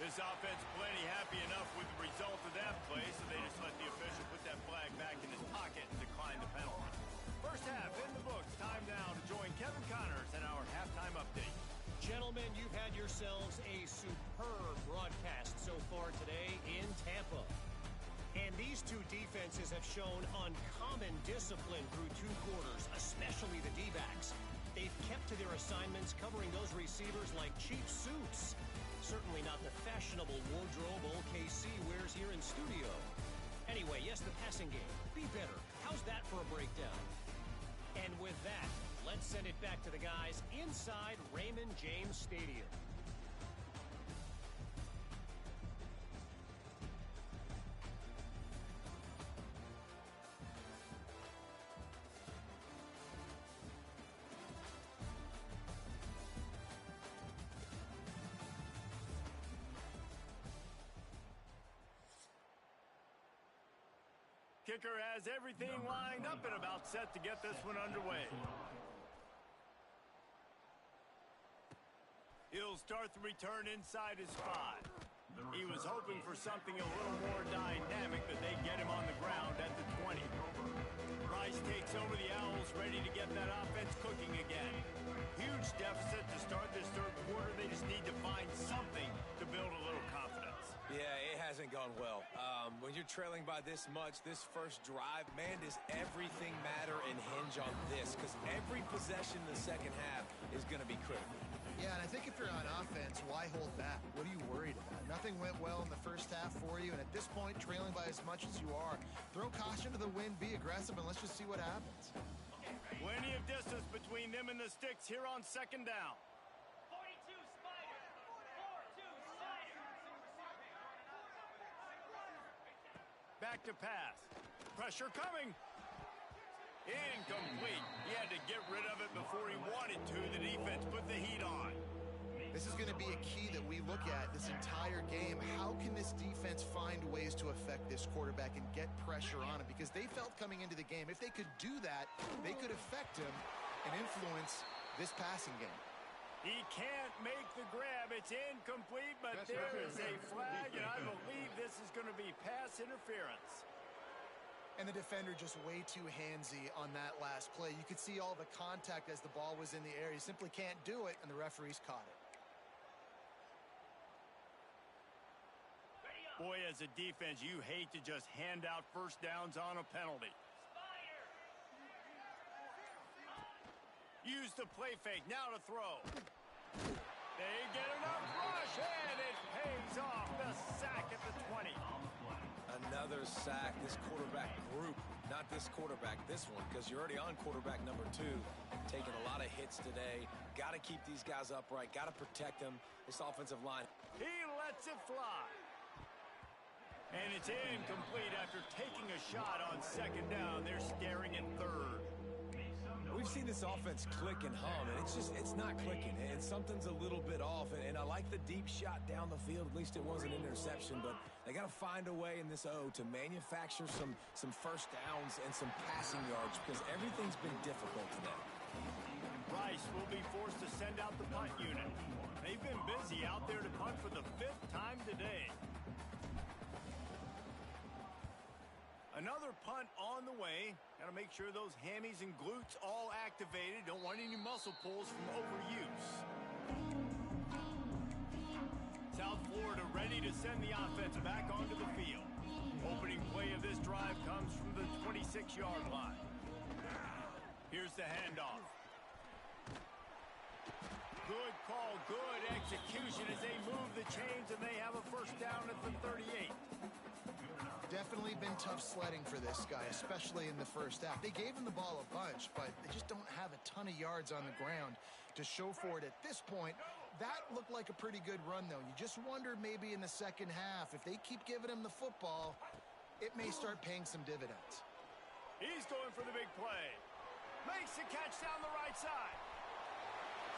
This offense plenty happy enough with the result of that play, so they just let the official put that flag back in his pocket and decline the penalty. First half in the books. Time now to join Kevin Connors in our halftime update. Gentlemen, you've had yourselves a superb broadcast so far today in Tampa. And these two defenses have shown uncommon discipline through two quarters, especially the D-backs. They've kept to their assignments, covering those receivers like cheap suits. Certainly not the fashionable wardrobe OKC wears here in studio. Anyway, yes, the passing game. Be better. How's that for a breakdown? And with that, let's send it back to the guys inside Raymond James Stadium. Kicker has everything lined up and about set to get this one underway. He'll start the return inside his 5. He was hoping for something a little more dynamic, but they get him on the ground at the 20. Rice takes over the Owls, ready to get that offense cooking again. Huge deficit to start this third quarter. They just need to find something to build a little confidence. Yeah, it hasn't gone well. When you're trailing by this much, this first drive, man, does everything matter and hinge on this? Because every possession in the second half is going to be critical. Yeah, and I think if you're on offense, why hold back? What are you worried about? Nothing went well in the first half for you, and at this point, trailing by as much as you are, throw caution to the wind, be aggressive, and let's just see what happens. Plenty of distance between them and the sticks here on second down. Back to pass. Pressure coming. Incomplete. He had to get rid of it before he wanted to. The defense put the heat on. This is going to be a key that we look at this entire game. How can this defense find ways to affect this quarterback and get pressure on him? Because they felt coming into the game, if they could do that, they could affect him and influence this passing game. He can't make the grab. It's incomplete, but there is a flag, and I believe this is going to be pass interference. And the defender just way too handsy on that last play. You could see all the contact as the ball was in the air. He simply can't do it, and the referees caught it. Boy, as a defense, you hate to just hand out first downs on a penalty. Use the play fake, now to throw. They get enough rush, and it pays off. The sack at the 20. Another sack. This quarterback group, not this quarterback, this one, because you're already on quarterback number 2. Taking a lot of hits today. Got to keep these guys upright. Got to protect them. This offensive line. He lets it fly. And it's incomplete after taking a shot on second down. They're staring at third. We've seen this offense click and hum, and it's not clicking, and something's a little bit off, and I like the deep shot down the field. At least it wasn't an interception, but they got to find a way in this O to manufacture some first downs and some passing yards, because everything's been difficult today. Rice will be forced to send out the punt unit. They've been busy out there to punt for the 5th time today. Another punt on the way. Got to make sure those hammies and glutes all activated. Don't want any muscle pulls from overuse. South Florida ready to send the offense back onto the field. Opening play of this drive comes from the 26-yard line. Here's the handoff. Good call, good execution as they move the chains and they have a first down at the 38. Definitely been tough sledding for this guy, especially in the first half. They gave him the ball a bunch, but they just don't have a ton of yards on the ground to show for it at this point. That looked like a pretty good run, though. You just wonder maybe in the second half, if they keep giving him the football, it may start paying some dividends. He's going for the big play. Makes the catch down the right side.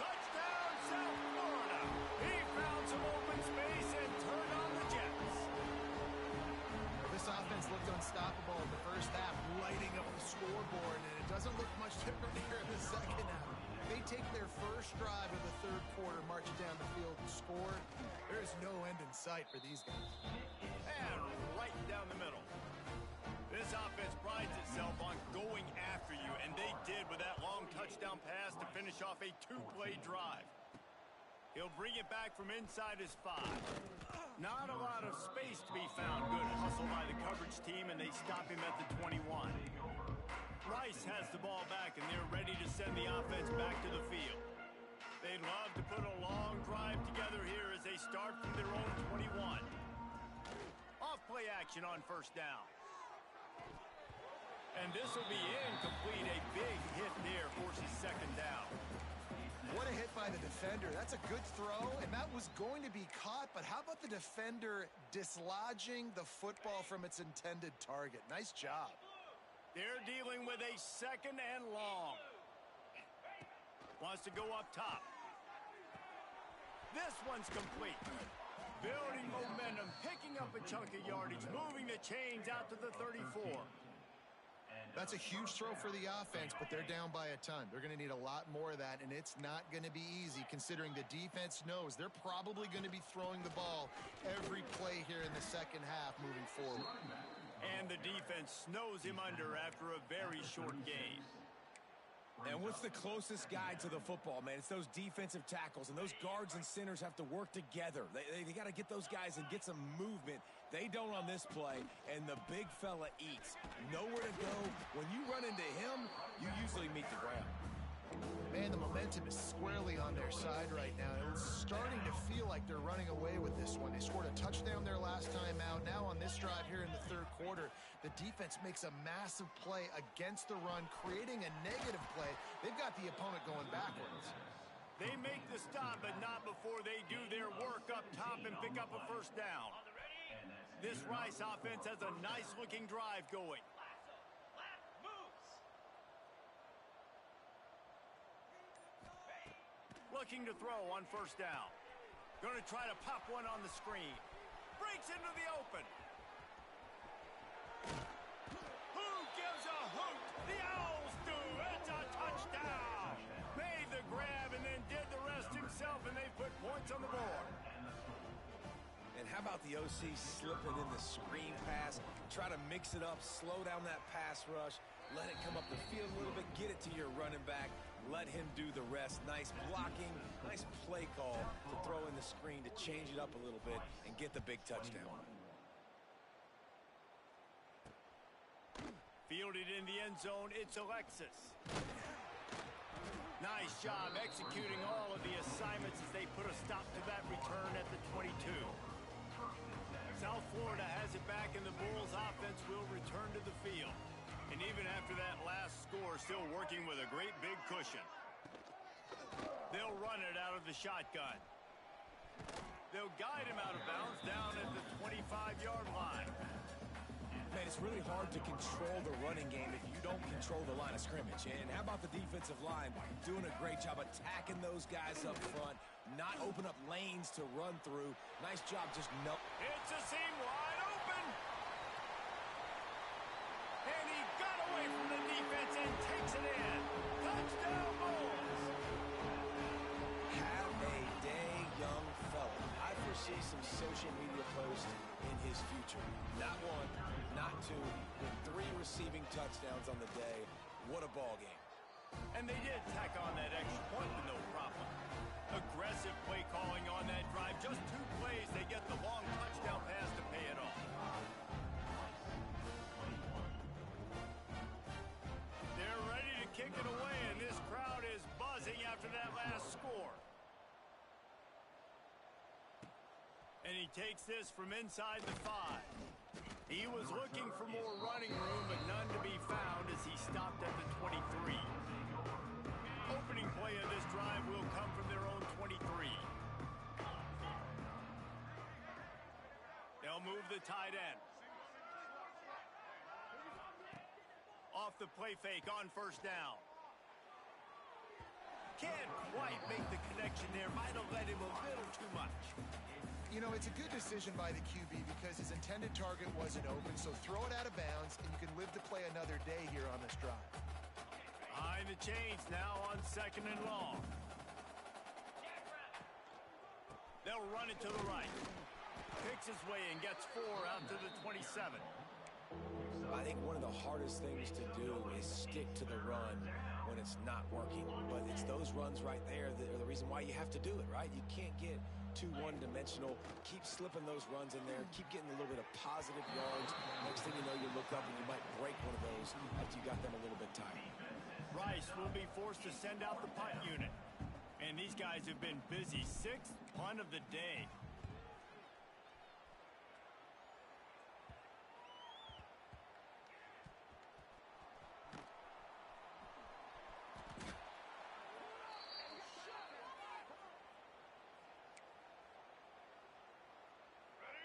Touchdown, South Florida. He found some open space and turned on the Jets. This offense looked unstoppable at the scoreboard, and it doesn't look much different here in the second half. They take their first drive of the third quarter, march down the field, and score. There's no end in sight for these guys. And right down the middle. This offense prides itself on going after you, and they did with that long touchdown pass to finish off a two-play drive. He'll bring it back from inside his 5. Not a lot of space to be found. Good hustle by the coverage team, and they stop him at the 21. Rice has the ball back, and they're ready to send the offense back to the field. They'd love to put a long drive together here as they start from their own 21. Off play action on first down. And this will be incomplete. A big hit there forces second down. What a hit by the defender. That's a good throw, and that was going to be caught, but how about the defender dislodging the football from its intended target? Nice job. They're dealing with a second and long. Wants to go up top. This one's complete. Building momentum, picking up a chunk of yardage, moving the chains out to the 34. That's a huge throw for the offense, but they're down by a ton. They're going to need a lot more of that, and it's not going to be easy considering the defense knows they're probably going to be throwing the ball every play here in the second half moving forward. And the defense snows him under after a very short game. And what's the closest guy to the football, man? It's those defensive tackles, and those guards and centers have to work together. They got to get those guys and get some movement. They don't on this play, and the big fella eats. Nowhere to go. When you run into him, you usually meet the ground. Man, the momentum is squarely on their side right now. It's starting to feel like they're running away with this one. They scored a touchdown their last time out. Now on this drive here in the third quarter, the defense makes a massive play against the run, creating a negative play. They've got the opponent going backwards. They make the stop, but not before they do their work up top and pick up a first down. This Rice offense has a nice-looking drive going. Looking to throw on first down. Going to try to pop one on the screen. Breaks into the open. Who gives a hoot? The Owls do. It's a touchdown. Made the grab and then did the rest himself, and they put points on the board. And how about the OC slipping in the screen pass? Try to mix it up, slow down that pass rush, let it come up the field a little bit, get it to your running back, let him do the rest. Nice blocking, nice play call to throw in the screen to change it up a little bit and get the big touchdown. Fielded in the end zone, it's Alexis. Nice job executing all of the assignments as they put a stop to that return at the 22. South Florida has it back, and the Bulls offense will return to the field. And even after that last score, still working with a great big cushion. They'll run it out of the shotgun. They'll guide him out of bounds down at the 25-yard line. Man, it's really hard to control the running game if you don't control the line of scrimmage. And how about the defensive line doing a great job attacking those guys up front, not open up lanes to run through. Nice job just It's a seam wide open. And he got away from the defense and takes it in. Touchdown, Bulls. Have a day, young fella. I foresee some social media posts in his future. Not one, not two, but 3 receiving touchdowns on the day. What a ball game. And they did tack on that extra point with no problem. Aggressive play calling on that drive. Just 2 plays, they get the long touchdown pass to pay it off. They're ready to kick it away, and this crowd is buzzing after that last score. And he takes this from inside the 5. He was looking for more running room, but none to be found as he stopped at the 23. Opening play of this drive will come from their own 23. They'll move the tight end. Off the play fake on first down. Can't quite make the connection there. Might have led him a little too much. You know, it's a good decision by the QB because his intended target wasn't open, so throw it out of bounds, and you can live to play another day here on this drive. Behind the chains now on 2nd and long. They'll run it to the right. Picks his way and gets 4 out to the 27. I think one of the hardest things to do is stick to the run when it's not working. But it's those runs right there that are the reason why you have to do it, right? You can't get too one-dimensional. Keep slipping those runs in there. Keep getting a little bit of positive yards. Next thing you know, you look up and you might break one of those after you got them a little bit tight. Rice will be forced to send out the punt unit. And these guys have been busy. 6th punt of the day.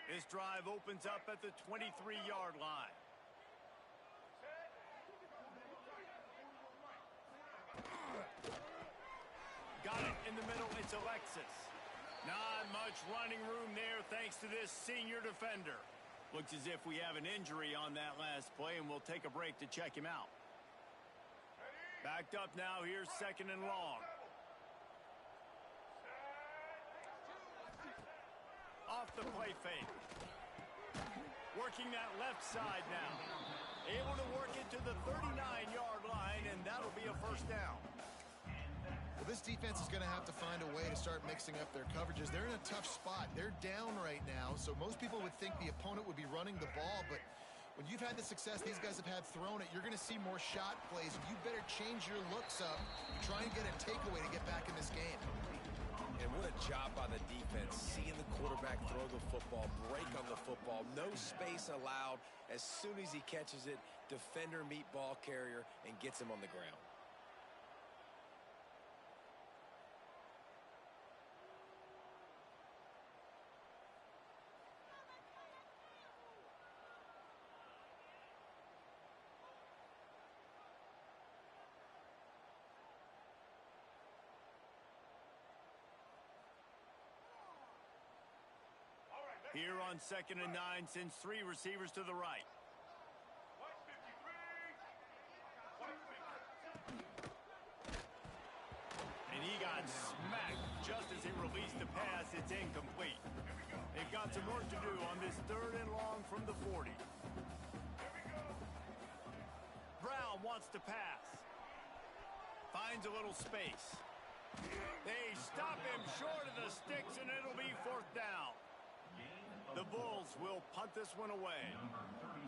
This drive opens up at the 23-yard line. Got it in the middle. It's Alexis. Not much running room there thanks to this senior defender. Looks as if we have an injury on that last play, and we'll take a break to check him out. Backed up now. Here's 2nd and long. Off the play fake. Working that left side now. Able to work it to the 39-yard line, and that'll be a first down. Well, this defense is going to have to find a way to start mixing up their coverages. They're in a tough spot. They're down right now, so most people would think the opponent would be running the ball, but when you've had the success these guys have had throwing it, you're going to see more shot plays. You better change your looks up and try and get a takeaway to get back in this game. And what a job by the defense, seeing the quarterback throw the football, break on the football, no space allowed. As soon as he catches it, defender meet ball carrier and gets him on the ground. Here on 2nd and 9, sends 3 receivers to the right. And he got smacked just as he released the pass. It's incomplete. They've got some work to do on this 3rd and long from the 40. Brown wants to pass. Finds a little space. They stop him short of the sticks, and it'll be 4th down. The Bulls will punt this one away.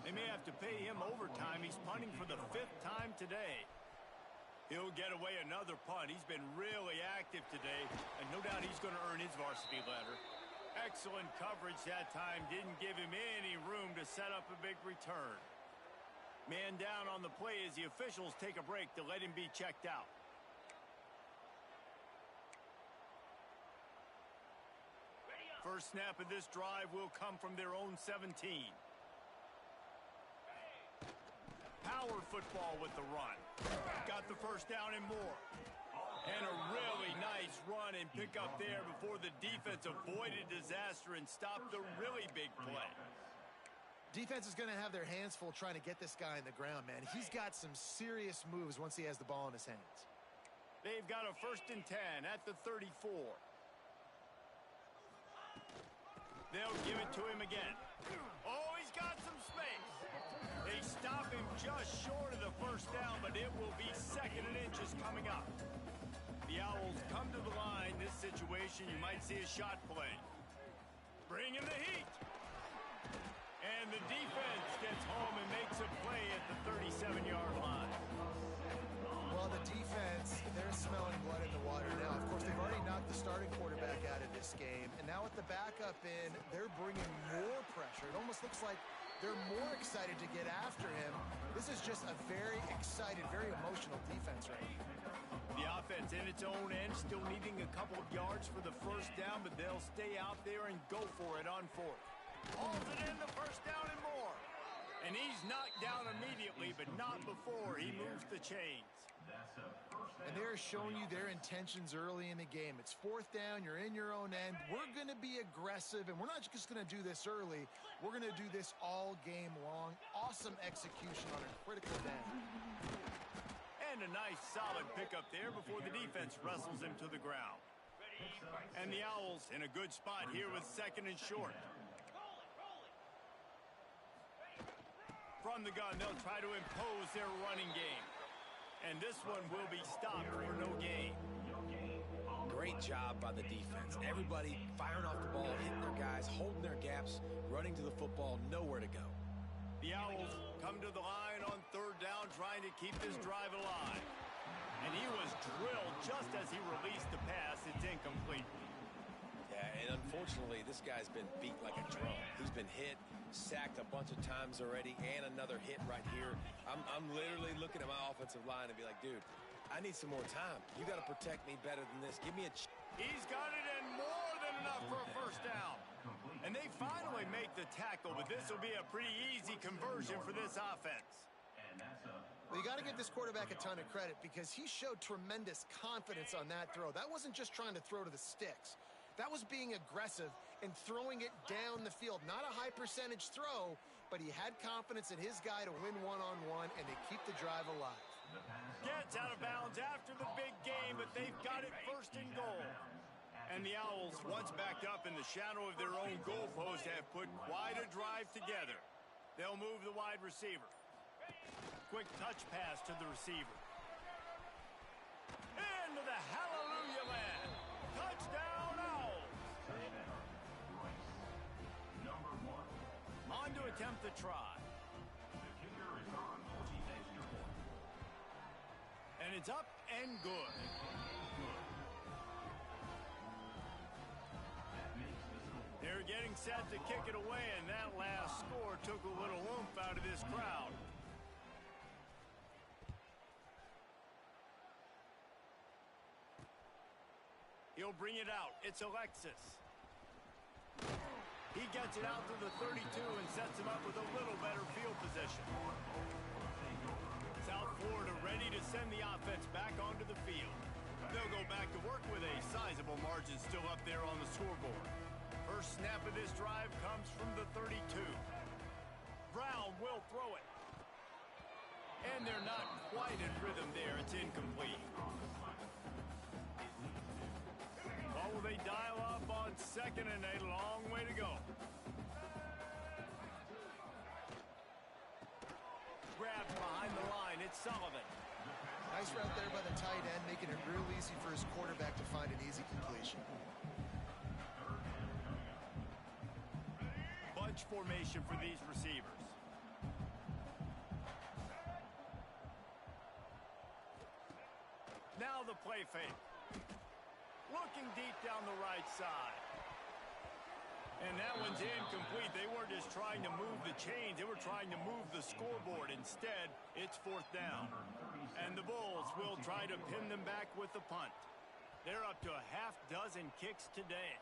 They may have to pay him overtime. He's punting for the 5th time today. He'll get away another punt. He's been really active today, and no doubt he's going to earn his varsity letter. Excellent coverage that time. Didn't give him any room to set up a big return. Man down on the play as the officials take a break to let him be checked out. First snap of this drive will come from their own 17. Power football with the run. Got the first down and more. And a really nice run and pick up there before the defense avoided disaster and stopped the really big play. Defense is going to have their hands full trying to get this guy in the ground, man. He's got some serious moves once he has the ball in his hands. They've got a 1st and 10 at the 34. They'll give it to him again. Oh, he's got some space. They stop him just short of the first down, but it will be 2nd and inches coming up. The Owls come to the line. This situation, you might see a shot play. Bring in the heat. And the defense gets home and makes a play at the 37-yard line. Well, the defense, they're smelling blood in the water now. Of course, they've already knocked the starting quarterback out of this game. And now with the backup in, they're bringing more pressure. It almost looks like they're more excited to get after him. This is just a very excited, very emotional defense right now. The offense in its own end, still needing a couple of yards for the first down, but they'll stay out there and go for it on 4th. Hauls it in the first down and more. And he's knocked down immediately, but not before he moves the chains. And they're showing you their intentions early in the game. It's 4th down. You're in your own end. We're going to be aggressive, and we're not just going to do this early. We're going to do this all game long. Awesome execution on a critical down. And And a nice solid pickup there before the defense wrestles him to the ground. And the Owls in a good spot here with 2nd and short. From the gun, they'll try to impose their running game. And this one will be stopped for no gain. Great job by the defense. Everybody firing off the ball, hitting their guys, holding their gaps, running to the football, nowhere to go. The Owls come to the line on 3rd down, trying to keep this drive alive. And he was drilled just as he released the pass. It's incomplete. Yeah, and unfortunately, this guy's been beat like a drum. He's been hit, sacked a bunch of times already, and another hit right here. I'm literally looking at my offensive line and be like, dude, I need some more time. You got to protect me better than this. Give me a He's got it in more than enough for a 1st down. And they finally make the tackle, but this will be a pretty easy conversion for this offense. Well, you got to give this quarterback a ton of credit because he showed tremendous confidence on that throw. That wasn't just trying to throw to the sticks. That was being aggressive and throwing it down the field. Not a high percentage throw, but he had confidence in his guy to win one-on-one and to keep the drive alive. Gets out of bounds after the big game, but they've got it 1st and goal. And the Owls, once backed up in the shadow of their own goalpost, have put quite a drive together. They'll move the wide receiver. Quick touch pass to the receiver. Into the hallelujah land. Touchdown, Owls. On to attempt the try. And it's up and good. They're getting set to kick it away, and that last score took a little oomph out of this crowd. He'll bring it out. It's Alexis. He gets it out to the 32 and sets him up with a little better field position. South Florida ready to send the offense back onto the field. They'll go back to work with a sizable margin still up there on the scoreboard. First snap of this drive comes from the 32. Brown will throw it. And they're not quite in rhythm there. It's incomplete. What will they dial up on 2nd and a long way to go? Grabbed behind the line. It's Sullivan. Nice route there by the tight end, making it real easy for his quarterback to find an easy completion. Bunch formation for these receivers. Now the play fake. Looking deep down the right side. And that one's incomplete. They weren't just trying to move the chains. They were trying to move the scoreboard. Instead, it's 4th down. And the Bulls will try to pin them back with the punt. They're up to a half dozen kicks today.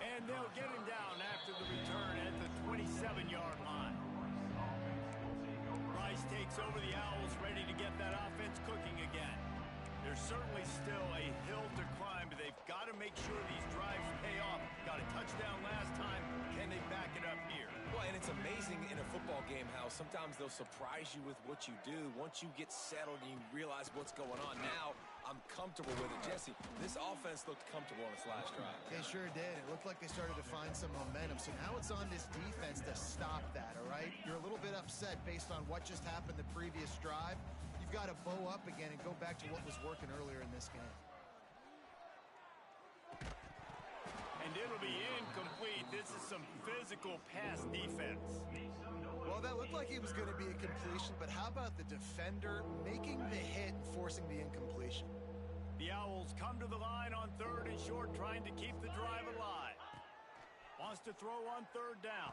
And they'll get him down after the return at the 27-yard line. Rice takes over the Owls, ready to get that offense cooking again. There's certainly still a hill to climb, but they've got to make sure these drives pay off. Got a touchdown last time. Can they back it up here? Well, and it's amazing in a football game how sometimes they'll surprise you with what you do. Once you get settled and you realize what's going on, now I'm comfortable with it. Jesse, this offense looked comfortable on its last drive. They sure did. It looked like they started to find some momentum. So now it's on this defense to stop that, all right? You're a little bit upset based on what just happened the previous drive. You've got to bow up again and go back to what was working earlier in this game. And it'll be incomplete. This is some physical pass defense. Well, that looked like it was going to be a completion, but how about the defender making the hit and forcing the incompletion? The Owls come to the line on 3rd and short, trying to keep the drive alive. Wants to throw on 3rd down.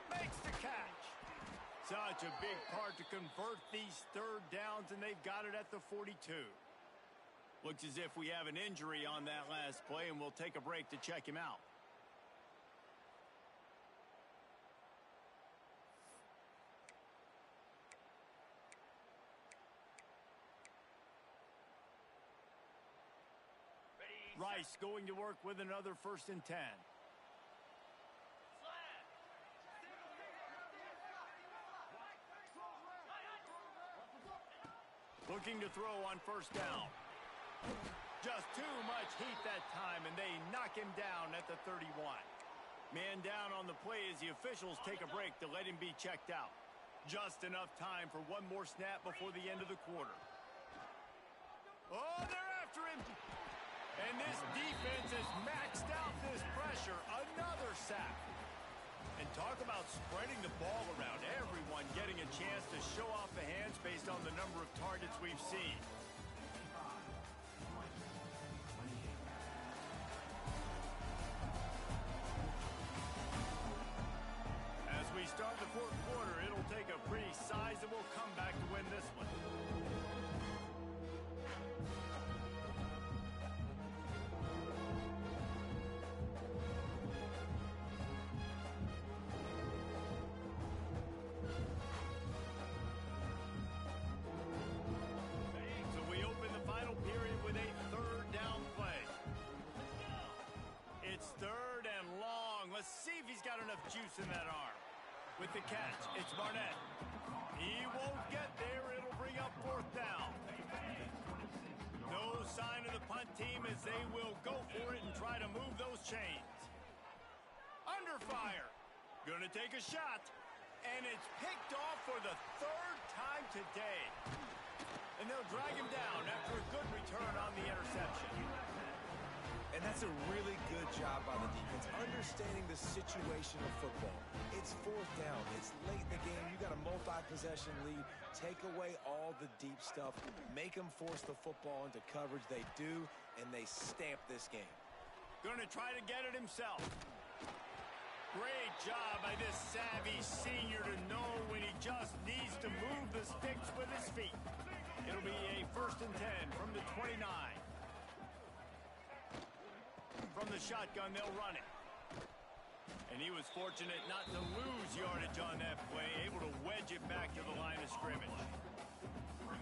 Makes the catch. Such a big part to convert these 3rd downs, and they've got it at the 42. Looks as if we have an injury on that last play, and we'll take a break to check him out. Rice going to work with another 1st and 10. Looking to throw on first down. Just too much heat that time, and they knock him down at the 31. Man down on the play as the officials take a break to let him be checked out. Just enough time for one more snap before the end of the quarter. Oh, they're after him. And this defense has maxed out this pressure. Another sack. And talk about spreading the ball around. Everyone getting a chance to show off the hands based on the number of targets we've seen. As we start the fourth quarter, it'll take a pretty sizable comeback to win this one. See if he's got enough juice in that arm. With the catch, it's Barnett. He won't get there. It'll bring up fourth down. No sign of the punt team as they will go for it and try to move those chains. Under fire. Gonna take a shot. And it's picked off for the third time today. And they'll drag him down after a good return on the interception. And that's a really good job by the defense, understanding the situation of football. It's fourth down. It's late in the game. You got a multi-possession lead. Take away all the deep stuff. Make them force the football into coverage. They do, and they stamp this game. Gonna try to get it himself. Great job by this savvy senior to know when he just needs to move the sticks with his feet. It'll be a 1st and 10 from the 29. From the shotgun, they'll run it. And he was fortunate not to lose yardage on that play, able to wedge it back to the line of scrimmage.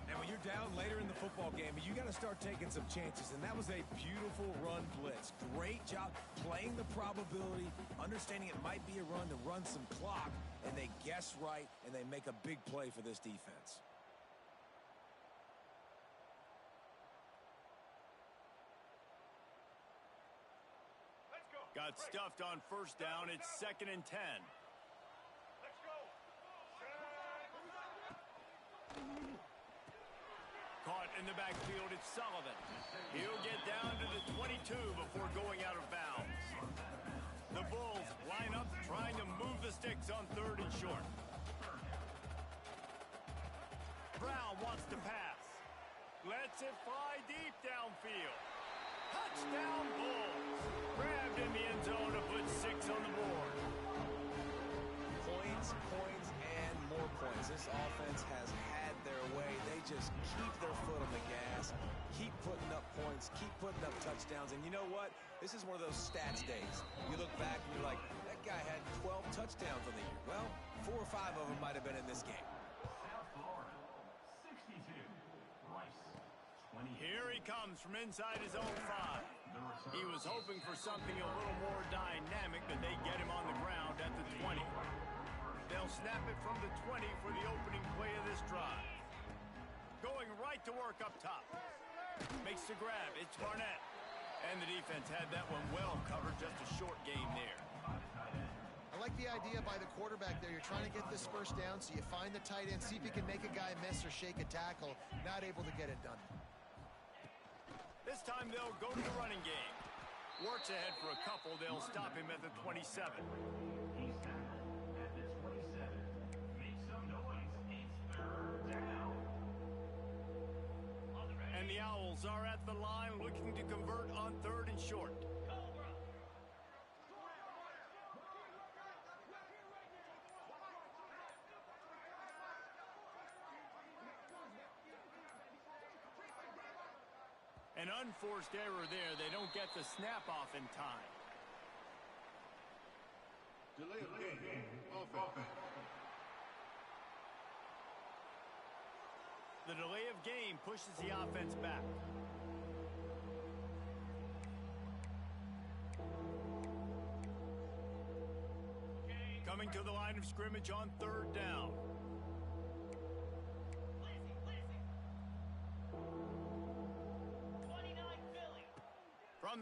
And when you're down later in the football game, you got to start taking some chances. And that was a beautiful run blitz. Great job playing the probability, understanding it might be a run to run some clock. And they guess right, and they make a big play for this defense. Got stuffed on first down. It's 2nd and 10. Let's go. Caught in the backfield, it's Sullivan. He'll get down to the 22 before going out of bounds. The Bulls line up trying to move the sticks on 3rd and short. Brown wants to pass. Lets it fly deep downfield. Touchdown Bulls. Grabbed in the end zone to put 6 on the board. Points, and more points. This offense has had their way. They just keep their foot on the gas, keep putting up points, keep putting up touchdowns. And you know what? This is one of those stats days. You look back and you're like, that guy had 12 touchdowns on the year. Well, 4 or 5 of them might have been in this game. South Florida, 62. Rice, 20. Here he comes from inside his own 5. He was hoping for something a little more dynamic, but they get him on the ground at the 20. They'll snap it from the 20 for the opening play of this drive. Going right to work up top. Makes the grab. It's Barnett. And the defense had that one well covered. Just a short game there. I like the idea by the quarterback there. You're trying to get this first down, so you find the tight end, see if you can make a guy miss or shake a tackle. Not able to get it done. This time they'll go to the running game. Works ahead for a couple. They'll stop him at the 27. He's tackled at the 27. Make some noise. It's 3rd down. And the Owls are at the line looking to convert on 3rd and short. An unforced error there. They don't get the snap off in time. Delay of game. Offense. The delay of game pushes the offense back. Coming to the line of scrimmage on 3rd down.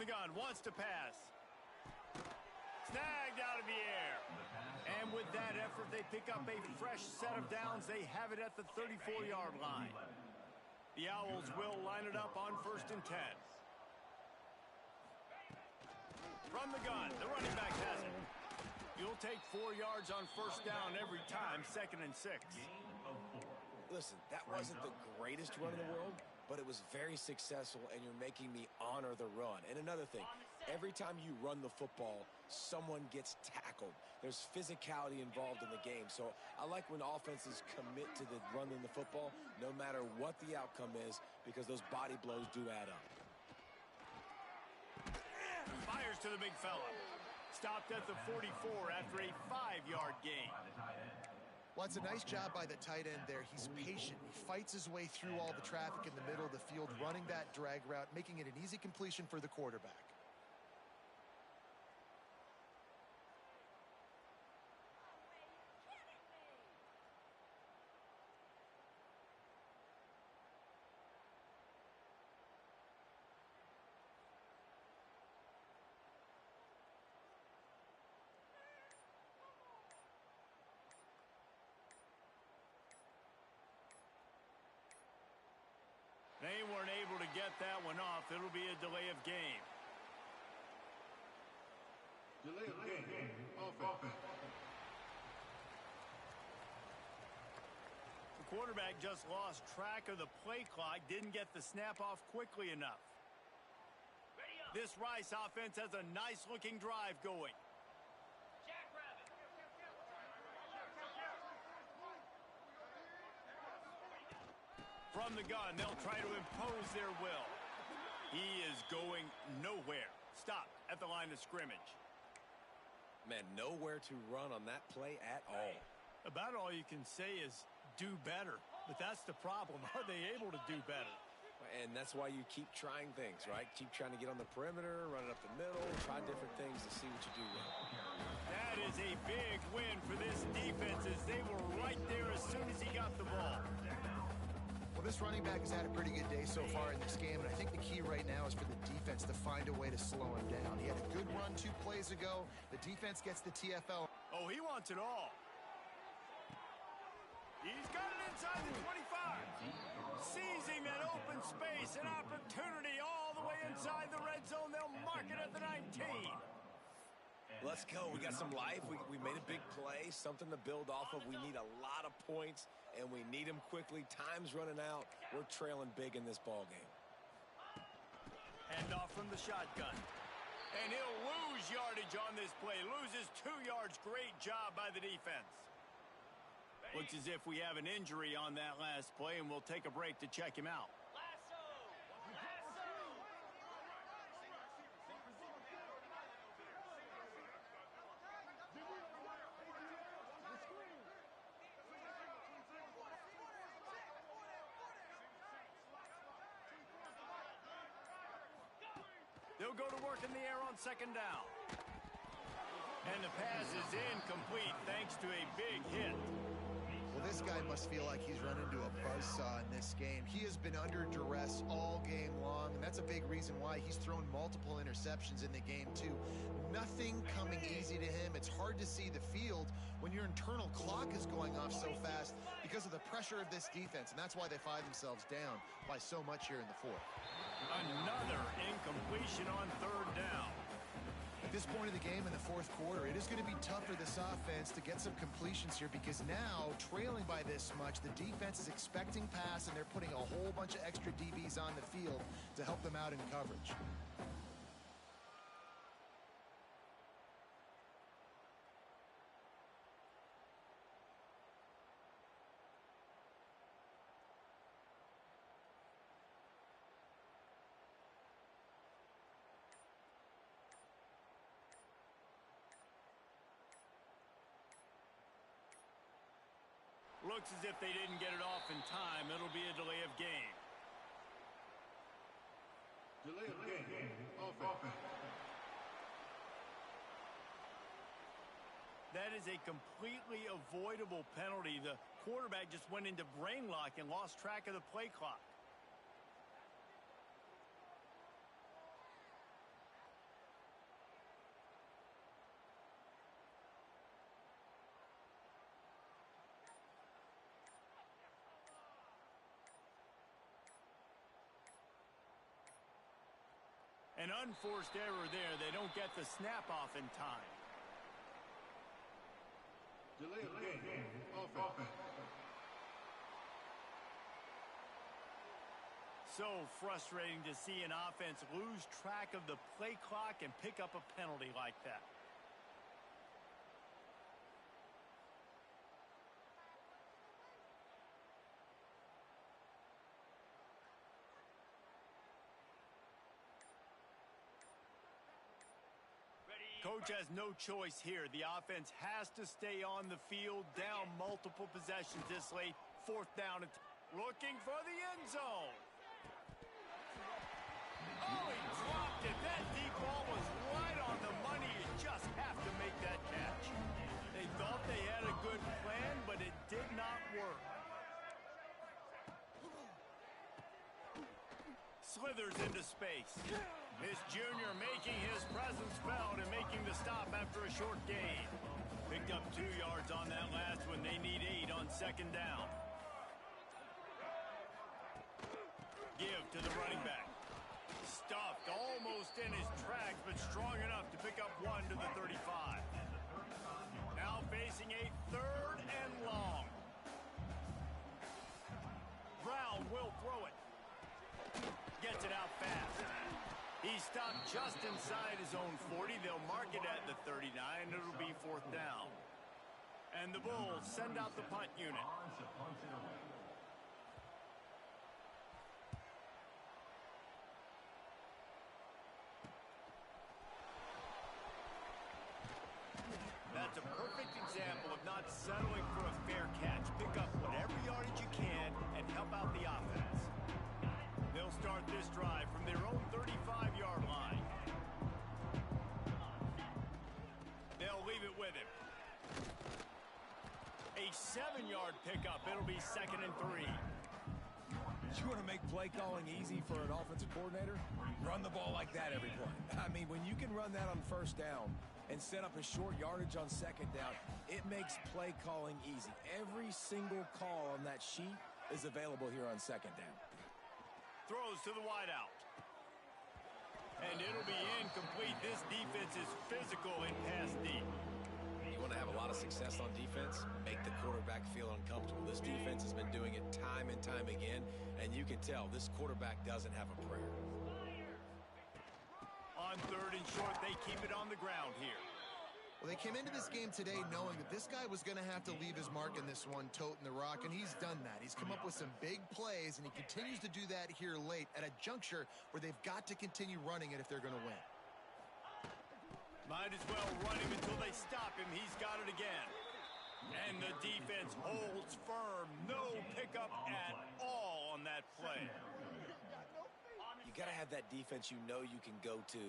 the gun, wants to pass. Snagged out of the air. And with that effort, they pick up a fresh set of downs. They have it at the 34-yard line. The Owls will line it up on 1st and 10. From the gun, the running back has it. You'll take 4 yards on 1st down every time, 2nd and 6. Listen, that wasn't the greatest run in the world, but it was very successful, and you're making me honor the run. And another thing, every time you run the football, someone gets tackled. There's physicality involved in the game. So I like when offenses commit to the running the football, no matter what the outcome is, because those body blows do add up. Fires to the big fella. Stopped at the 44 after a 5-yard gain. Well, it's a nice job by the tight end there. He's patient. He fights his way through all the traffic in the middle of the field, running that drag route, making it an easy completion for the quarterback. They weren't able to get that one off. It'll be a delay of game. Delay of game. Offense. The quarterback just lost track of the play clock, didn't get the snap off quickly enough. This Rice offense has a nice-looking drive going. From the gun, they'll try to impose their will. He is going nowhere. Stop at the line of scrimmage. Man, nowhere to run on that play at all. About all you can say is do better. But that's the problem. Are they able to do better? And that's why you keep trying things, right? Keep trying to get on the perimeter, run it up the middle, try different things to see what you do well. That is a big win for this defense as they were right there as soon as he got the ball. Well, this running back has had a pretty good day so far in this game, and I think the key right now is for the defense to find a way to slow him down. He had a good run 2 plays ago. The defense gets the TFL. Oh, he wants it all. He's got it inside the 25. Seizing that open space, an opportunity all the way inside the red zone. They'll mark it at the 19. Let's go. We got some life. We made a big play, something to build off of. We need a lot of points, and we need them quickly. Time's running out. We're trailing big in this ball game. Hand off from the shotgun. And he'll lose yardage on this play. Loses 2 yards. Great job by the defense. Looks as if we have an injury on that last play, and we'll take a break to check him out. They'll go to work in the air on 2nd down. And the pass is incomplete thanks to a big hit. Well, this guy must feel like he's run into a buzzsaw in this game. He has been under duress all game long, and that's a big reason why he's thrown multiple interceptions in the game, too. Nothing coming easy to him. It's hard to see the field when your internal clock is going off so fast because of the pressure of this defense, and that's why they find themselves down by so much here in the 4th. Another incompletion on 3rd down. At this point of the game in the 4th quarter, it is going to be tough for this offense to get some completions here because now, trailing by this much, the defense is expecting pass, and they're putting a whole bunch of extra DBs on the field to help them out in coverage. Looks as if they didn't get it off in time. It'll be a delay of game. Delay of game. Offense. That is a completely avoidable penalty. The quarterback just went into brain lock and lost track of the play clock. An unforced error there. They don't get the snap off in time. Delay of game. Offense. So frustrating to see an offense lose track of the play clock and pick up a penalty like that. Coach has no choice here. The offense has to stay on the field, down multiple possessions this late. Fourth down, looking for the end zone. Oh, he dropped it. That deep ball was right on the money. You just have to make that catch. They thought they had a good plan, but it did not work. Slithers into space. This junior making his presence felt and making the stop after a short gain. Picked up 2 yards on that last one. They need 8 on second down. Give to the running back. Stuffed almost in his tracks, but strong enough to pick up 1 to the 35. Now facing a 3rd and long. Brown will throw it. Gets it out fast. He stopped just inside his own 40. They'll mark it at the 39. It'll be 4th down. And the Bulls send out the punt unit. That's a perfect example of not settling for a fair catch. Pick up whatever yardage you can and help out the offense. They'll start this drive from their own 35-yard line. They'll leave it with him. A 7-yard pickup. It'll be 2nd and 3. You want to make play calling easy for an offensive coordinator? Run the ball like that every play. I mean, when you can run that on 1st down and set up a short yardage on 2nd down, it makes play calling easy. Every single call on that sheet is available here on 2nd down. Throws to the wideout. And it'll be incomplete. This defense is physical in pass deep. You want to have a lot of success on defense, make the quarterback feel uncomfortable. This defense has been doing it time and time again, and you can tell this quarterback doesn't have a prayer. On 3rd and short, they keep it on the ground here. Well, they came into this game today knowing that this guy was going to have to leave his mark in this one, toting the rock, and he's done that. He's come up with some big plays, and he continues to do that here late at a juncture where they've got to continue running it if they're going to win. Might as well run him until they stop him. He's got it again. And the defense holds firm. No pickup at all on that play. You got to have that defense you know you can go to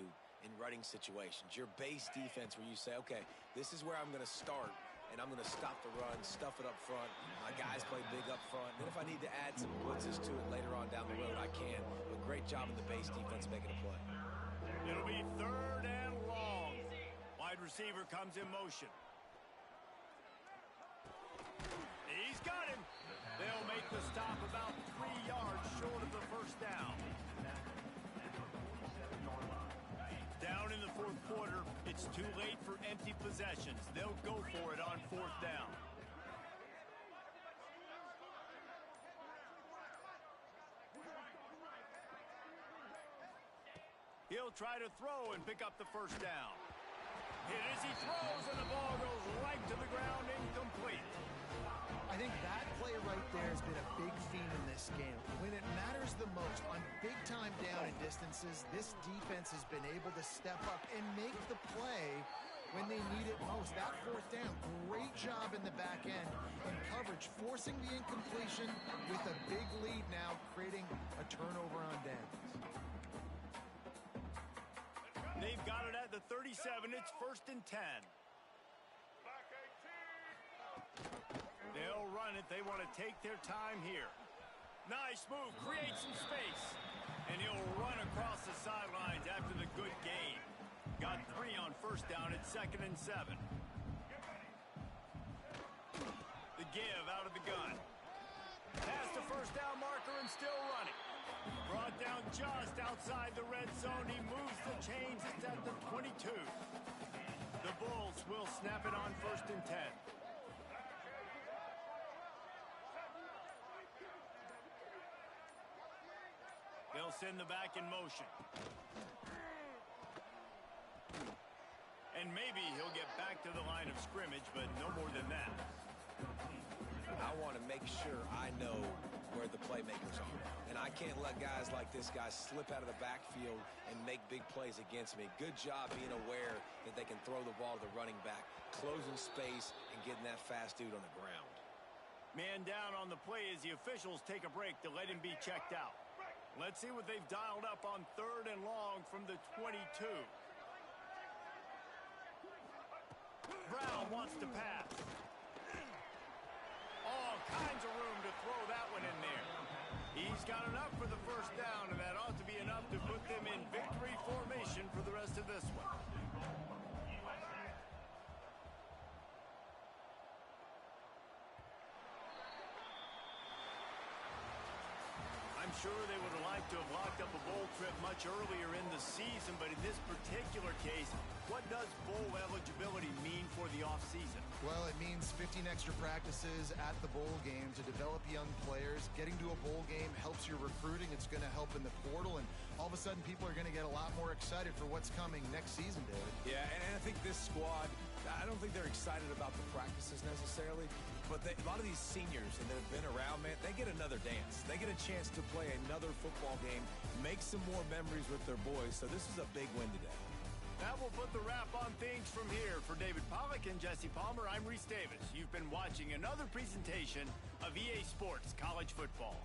in running situations. Your base defense where you say, okay, this is where I'm going to start, and I'm going to stop the run, stuff it up front. My guys play big up front. Then if I need to add some blitzes to it later on down the road, I can. But great job in the base defense making a play. It'll be 3rd and long. Wide receiver comes in motion. He's got him. They'll make the stop about 3 yards short of the 1st down. Down in the 4th quarter, it's too late for empty possessions. They'll go for it on 4th down. He'll try to throw and pick up the 1st down. Hit as he throws, and the ball goes right to the ground, incomplete. I think that play right there has been a big theme in this game. When it matters the most, on big-time down and distances, this defense has been able to step up and make the play when they need it most. That 4th down, great job in the back end in coverage, forcing the incompletion with a big lead now, creating a turnover on downs. They've got it at the 37. It's 1st and 10. They'll run it. They want to take their time here. Nice move. Create some space. And he'll run across the sidelines after the good gain. Got 3 on 1st down at 2nd and 7. The give out of the gun. Past the 1st down marker and still running. Brought down just outside the red zone. He moves the chains. It's at the 22. The Bulls will snap it on 1st and 10. They'll send the back in motion. And maybe he'll get back to the line of scrimmage, but no more than that. I want to make sure I know where the playmakers are. And I can't let guys like this guy slip out of the backfield and make big plays against me. Good job being aware that they can throw the ball to the running back, closing space, and getting that fast dude on the ground. Man down on the play as the officials take a break to let him be checked out. Let's see what they've dialed up on 3rd and long from the 22. Brown wants to pass. All kinds of room to throw that one in there. He's got enough for the 1st down, and that ought to be enough to put them in victory formation for the rest of this one. I'm sure they would have liked to have locked up a bowl trip much earlier in the season, but in this particular case, what does bowl eligibility mean for the offseason? Well, it means 15 extra practices at the bowl game to develop young players. Getting to a bowl game helps your recruiting. It's going to help in the portal, and all of a sudden people are going to get a lot more excited for what's coming next season, David. Yeah, and I think this squad, I don't think they're excited about the practices necessarily, but a lot of these seniors that have been around, man, they get another dance. They get a chance to play another football game, make some more memories with their boys, so this is a big win today. That will put the wrap on things from here. For David Pollack and Jesse Palmer, I'm Reese Davis. You've been watching another presentation of EA Sports College Football.